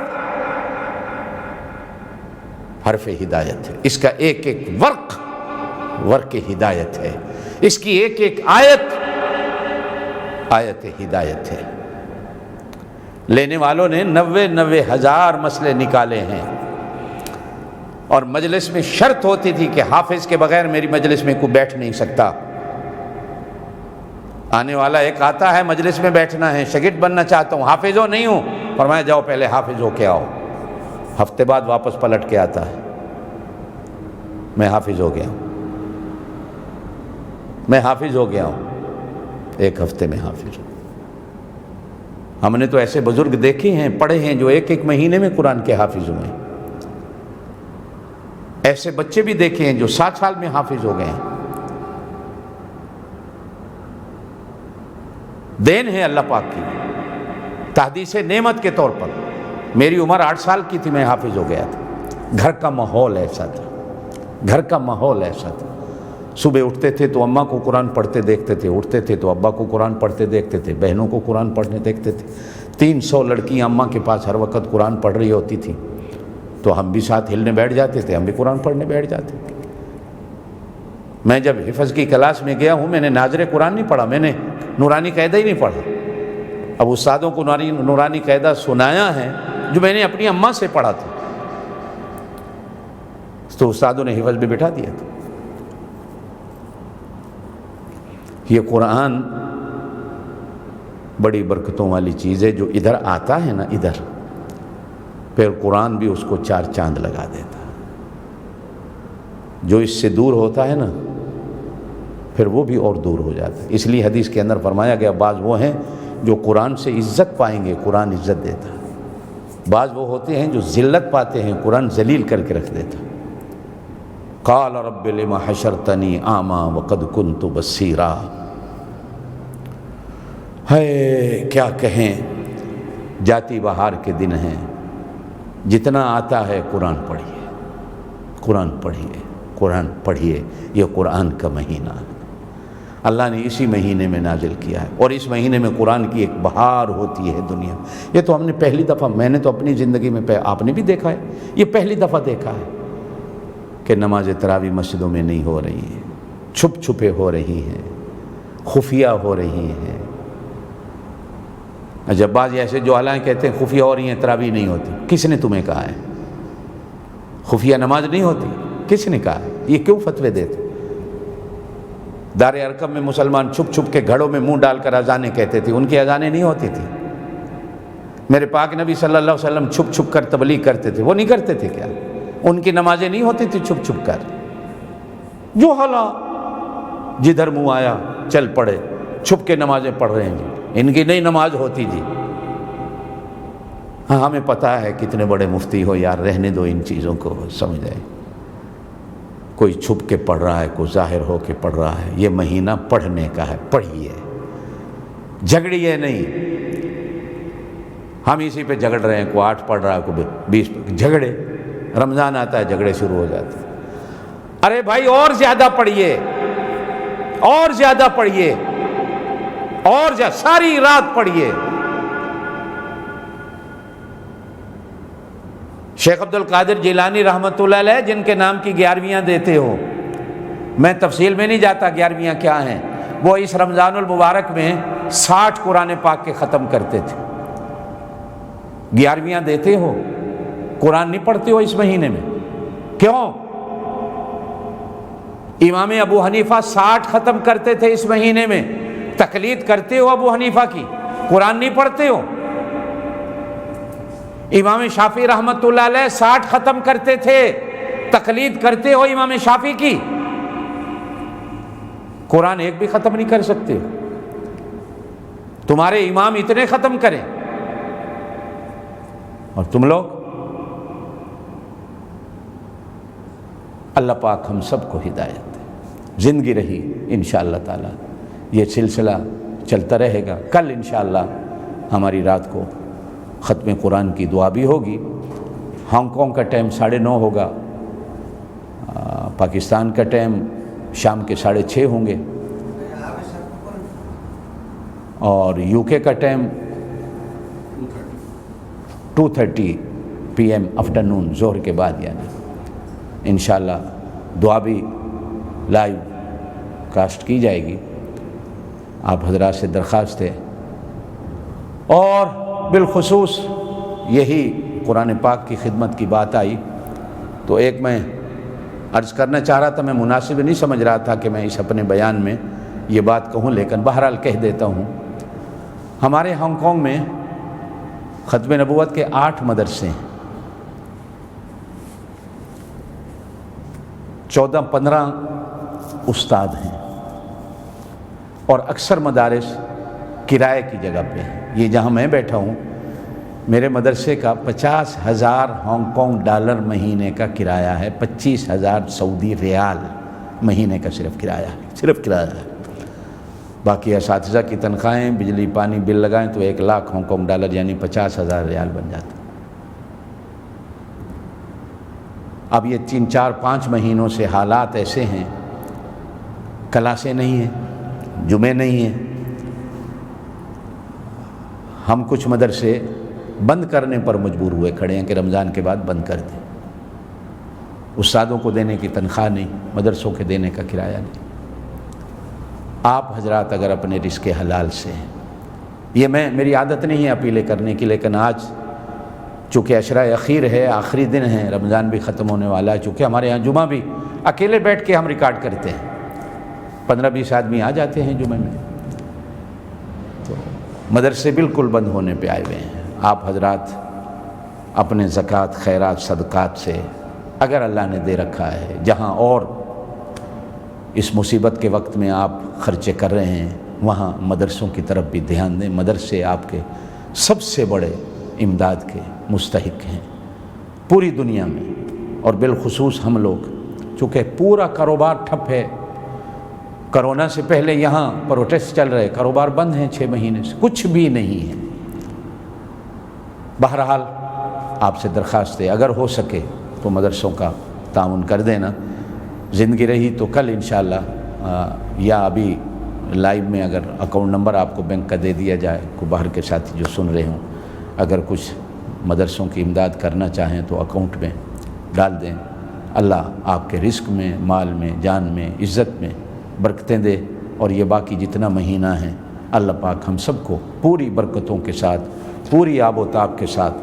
حرف ہدایت ہے، اس کا ایک ایک ورق ہدایت ہے، اس کی ایک ایک آیت ہدایت ہے۔ لینے والوں نے 90,000 مسئلے نکالے ہیں، اور مجلس میں شرط ہوتی تھی کہ حافظ کے بغیر میری مجلس میں کوئی بیٹھ نہیں سکتا۔ آنے والا ایک آتا ہے مجلس میں بیٹھنا ہے، شاگرد بننا چاہتا ہوں، حافظ ہو نہیں ہوں، فرمایا جاؤ پہلے حافظ ہو کے آؤ۔ ہفتے بعد واپس پلٹ کے آتا ہے، میں حافظ ہو گیا ہوں، میں حافظ ہو گیا ہوں، ایک ہفتے میں حافظ ہوں۔ ہم نے تو ایسے بزرگ دیکھے ہیں، پڑھے ہیں، جو ایک ایک مہینے میں قرآن کے حافظ ہوئے ہیں۔ ایسے بچے بھی دیکھے ہیں جو 7 سال میں حافظ ہو گئے ہیں۔ دین ہے اللہ پاک کی، تحدیث نعمت کے طور پر۔ میری عمر 8 سال کی تھی، میں حافظ ہو گیا تھا۔ گھر کا ماحول ایسا تھا، گھر کا ماحول ایسا تھا۔ صبح اٹھتے تھے تو اماں کو قرآن پڑھتے دیکھتے تھے، اٹھتے تھے تو ابا کو قرآن پڑھتے دیکھتے تھے، بہنوں کو قرآن پڑھنے دیکھتے تھے۔ 300 لڑکیاں اماں کے پاس ہر وقت قرآن پڑھ رہی ہوتی تھیں، تو ہم بھی ساتھ ہلنے بیٹھ جاتے تھے، ہم بھی قرآن پڑھنے بیٹھ جاتے تھے۔ میں جب حفظ کی کلاس میں گیا ہوں، میں نے ناظر قرآن نہیں پڑھا، میں نے نورانی قاعدہ ہی نہیں پڑھا۔ اب استادوں کو نورانی قاعدہ سنایا ہے جو میں نے اپنی اماں سے پڑھا تھا، تو استادوں نے حفظ بھی بٹھا دیا تھا۔ یہ قرآن بڑی برکتوں والی چیز ہے، جو ادھر آتا ہے نا، ادھر پھر قرآن بھی اس کو 4 چاند لگا دیتا ہے۔ جو اس سے دور ہوتا ہے نا، پھر وہ بھی اور دور ہو جاتا ہے۔ اس لیے حدیث کے اندر فرمایا گیا، بعض وہ ہیں جو قرآن سے عزت پائیں گے، قرآن عزت دیتا ہے۔ بعض وہ ہوتے ہیں جو ذلت پاتے ہیں، قرآن ذلیل کر کے رکھ دیتا ہے۔ قال رب لم حشرتنی اعمی وقد کنت بصیرا۔ ہے کیا کہیں، جاتی بہار کے دن ہیں، جتنا آتا ہے قرآن پڑھیے، قرآن پڑھیے، قرآن پڑھیے، یہ قرآن کا مہینہ ہے۔ اللہ نے اسی مہینے میں نازل کیا ہے، اور اس مہینے میں قرآن کی ایک بہار ہوتی ہے دنیا میں۔ یہ تو ہم نے پہلی دفعہ، میں نے تو اپنی زندگی میں، آپ نے بھی دیکھا ہے، یہ پہلی دفعہ دیکھا ہے کہ نماز تراویح مسجدوں میں نہیں ہو رہی ہے، چھپ چھپے ہو رہی ہیں، خفیہ ہو رہی ہیں۔ جب بعض ایسے جو علماء کہتے ہیں خفیہ ہو رہی ہیں تراویح نہیں ہوتی، کس نے تمہیں کہا ہے خفیہ نماز نہیں ہوتی؟ کس نے کہا ہے؟ یہ کیوں فتوے دیتے؟ دار ارقم میں مسلمان چھپ چھپ کے گھڑوں میں منہ ڈال کر اذانیں کہتے تھے، ان کی اذانیں نہیں ہوتی تھی؟ میرے پاک نبی صلی اللہ علیہ وسلم چھپ چھپ کر تبلیغ کرتے تھے، وہ نہیں کرتے تھے کیا؟ ان کی نمازیں نہیں ہوتی تھی چھپ چھپ کر؟ جو حالات جدھر منہ آیا چل پڑے، چھپ کے نمازیں پڑھ رہے ہیں جی، ان کی نہیں نماز ہوتی جی۔ ہاں ہمیں پتہ ہے کتنے بڑے مفتی ہو یار، رہنے دو ان چیزوں کو، سمجھ آئے؟ کوئی چھپ کے پڑھ رہا ہے، کوئی ظاہر ہو کے پڑھ رہا ہے، یہ مہینہ پڑھنے کا ہے، پڑھیے، جھگڑیے نہیں۔ ہم اسی پہ جھگڑ رہے ہیں، کوئی 8 پڑھ رہا ہے، کوئی 20، جھگڑے، رمضان آتا ہے جھگڑے شروع ہو جاتے ہیں۔ ارے بھائی اور زیادہ پڑھیے، اور زیادہ پڑھیے، اور زیادہ، ساری رات پڑھیے۔ شیخ عبد القادر جیلانی رحمۃ اللہ علیہ جن کے نام کی 11ویاں دیتے ہو، میں تفصیل میں نہیں جاتا 11ویاں کیا ہیں، وہ اس رمضان المبارک میں 60 قرآن پاک کے ختم کرتے تھے۔ 11ویاں دیتے ہو، قرآن نہیں پڑھتے ہو اس مہینے میں، کیوں؟ امام ابو حنیفہ 60 ختم کرتے تھے اس مہینے میں، تقلید کرتے ہو ابو حنیفہ کی، قرآن نہیں پڑھتے ہو۔ امام شافعی رحمۃ اللہ علیہ 60 ختم کرتے تھے، تقلید کرتے ہو امام شافعی کی، قرآن ایک بھی ختم نہیں کر سکتے۔ تمہارے امام اتنے ختم کریں اور تم لوگ۔ اللہ پاک ہم سب کو ہدایت دے۔ زندگی رہی انشاءاللہ تعالی یہ سلسلہ چلتا رہے گا۔ کل انشاءاللہ ہماری رات کو ختم قرآن کی دعا بھی ہوگی۔ ہانگ کانگ کا ٹائم 9:30 ہوگا، پاکستان کا ٹائم شام کے 6:30 ہوں گے، اور یو کے کا ٹائم 2:30 PM آفٹرنون، ظہر کے بعد یعنی۔ انشاءاللہ دعا بھی لائیو کاسٹ کی جائے گی۔ آپ حضرات سے درخواست ہے، اور بالخصوص یہی قرآن پاک کی خدمت کی بات آئی تو ایک میں عرض کرنا چاہ رہا تھا، میں مناسب نہیں سمجھ رہا تھا کہ میں اس اپنے بیان میں یہ بات کہوں، لیکن بہرحال کہہ دیتا ہوں۔ ہمارے ہانگ کانگ میں ختم نبوت کے 8 مدرسے ہیں، 14-15 استاد ہیں، اور اکثر مدارس کرائے کی جگہ پہ ہیں۔ یہ جہاں میں بیٹھا ہوں، میرے مدرسے کا 50,000 ہانگ کانگ ڈالر مہینے کا کرایہ ہے، 25,000 سعودی ریال مہینے کا صرف کرایہ ہے، صرف کرایہ ہے۔ باقی اساتذہ کی تنخواہیں، بجلی پانی بل لگائیں تو 1 لاکھ ہانگ کانگ ڈالر یعنی 50,000 ریال بن جاتا۔ اب یہ 3-4-5 مہینوں سے حالات ایسے ہیں، کلاسیں نہیں ہیں، جمعے نہیں ہیں۔ ہم کچھ مدرسے بند کرنے پر مجبور ہوئے کھڑے ہیں کہ رمضان کے بعد بند کر دیں۔ استادوں کو دینے کی تنخواہ نہیں، مدرسوں کے دینے کا کرایہ نہیں۔ آپ حضرات اگر اپنے رزق حلال سے ہیں، یہ میری عادت نہیں ہے اپیلیں کرنے کی، لیکن آج چونکہ عشرہ اخیر ہے، آخری دن ہے، رمضان بھی ختم ہونے والا ہے، چونکہ ہمارے یہاں جمعہ بھی اکیلے بیٹھ کے ہم ریکارڈ کرتے ہیں، 15-20 آدمی آ جاتے ہیں جمعے میں، تو مدرسے بالکل بند ہونے پہ آئے ہوئے ہیں۔ آپ حضرات اپنے زکوٰۃ، خیرات، صدقات سے اگر اللہ نے دے رکھا ہے، جہاں اور اس مصیبت کے وقت میں آپ خرچے کر رہے ہیں، وہاں مدرسوں کی طرف بھی دھیان دیں۔ مدرسے آپ کے سب سے بڑے امداد کے مستحق ہیں پوری دنیا میں، اور بالخصوص ہم لوگ، چونکہ پورا کاروبار ٹھپ ہے۔ کرونا سے پہلے یہاں پروٹیسٹ چل رہے، کاروبار بند ہیں 6 مہینے سے، کچھ بھی نہیں ہے۔ بہرحال آپ سے درخواست ہے، اگر ہو سکے تو مدرسوں کا تعاون کر دینا۔ زندگی رہی تو کل انشاءاللہ یا ابھی لائیو میں اگر اکاؤنٹ نمبر آپ کو بینک کا دے دیا جائے، کو باہر کے ساتھی جو سن رہے ہوں اگر کچھ مدرسوں کی امداد کرنا چاہیں تو اکاؤنٹ میں ڈال دیں۔ اللہ آپ کے رزق میں، مال میں، جان میں، عزت میں برکتیں دے، اور یہ باقی جتنا مہینہ ہیں اللہ پاک ہم سب کو پوری برکتوں کے ساتھ، پوری آب و تاب کے ساتھ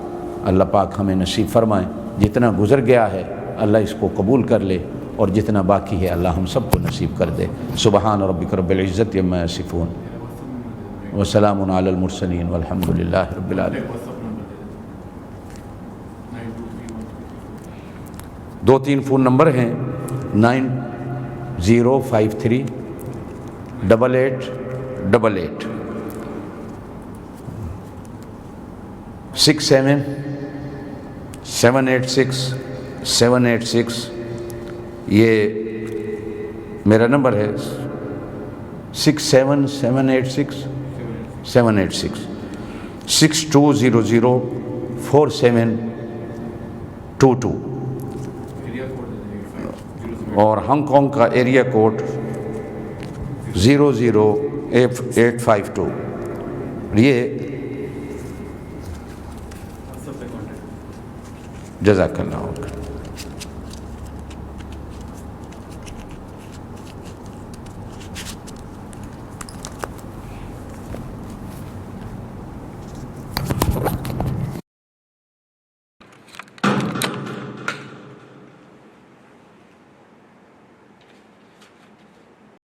اللہ پاک ہمیں نصیب فرمائیں۔ جتنا گزر گیا ہے اللہ اس کو قبول کر لے، اور جتنا باقی ہے اللہ ہم سب کو نصیب کر دے۔ سبحان ربک رب العزت عما یصفون وسلام علی المرسلین والحمد للہ رب العالمین۔ 2-3 فون نمبر ہیں 9053 8888 67 786 786 یہ میرا نمبر ہے 67 786 786 6200 4722 اور ہانگ کانگ کا ایریا کوڈ 00852۔ یہ جزاک اللہ۔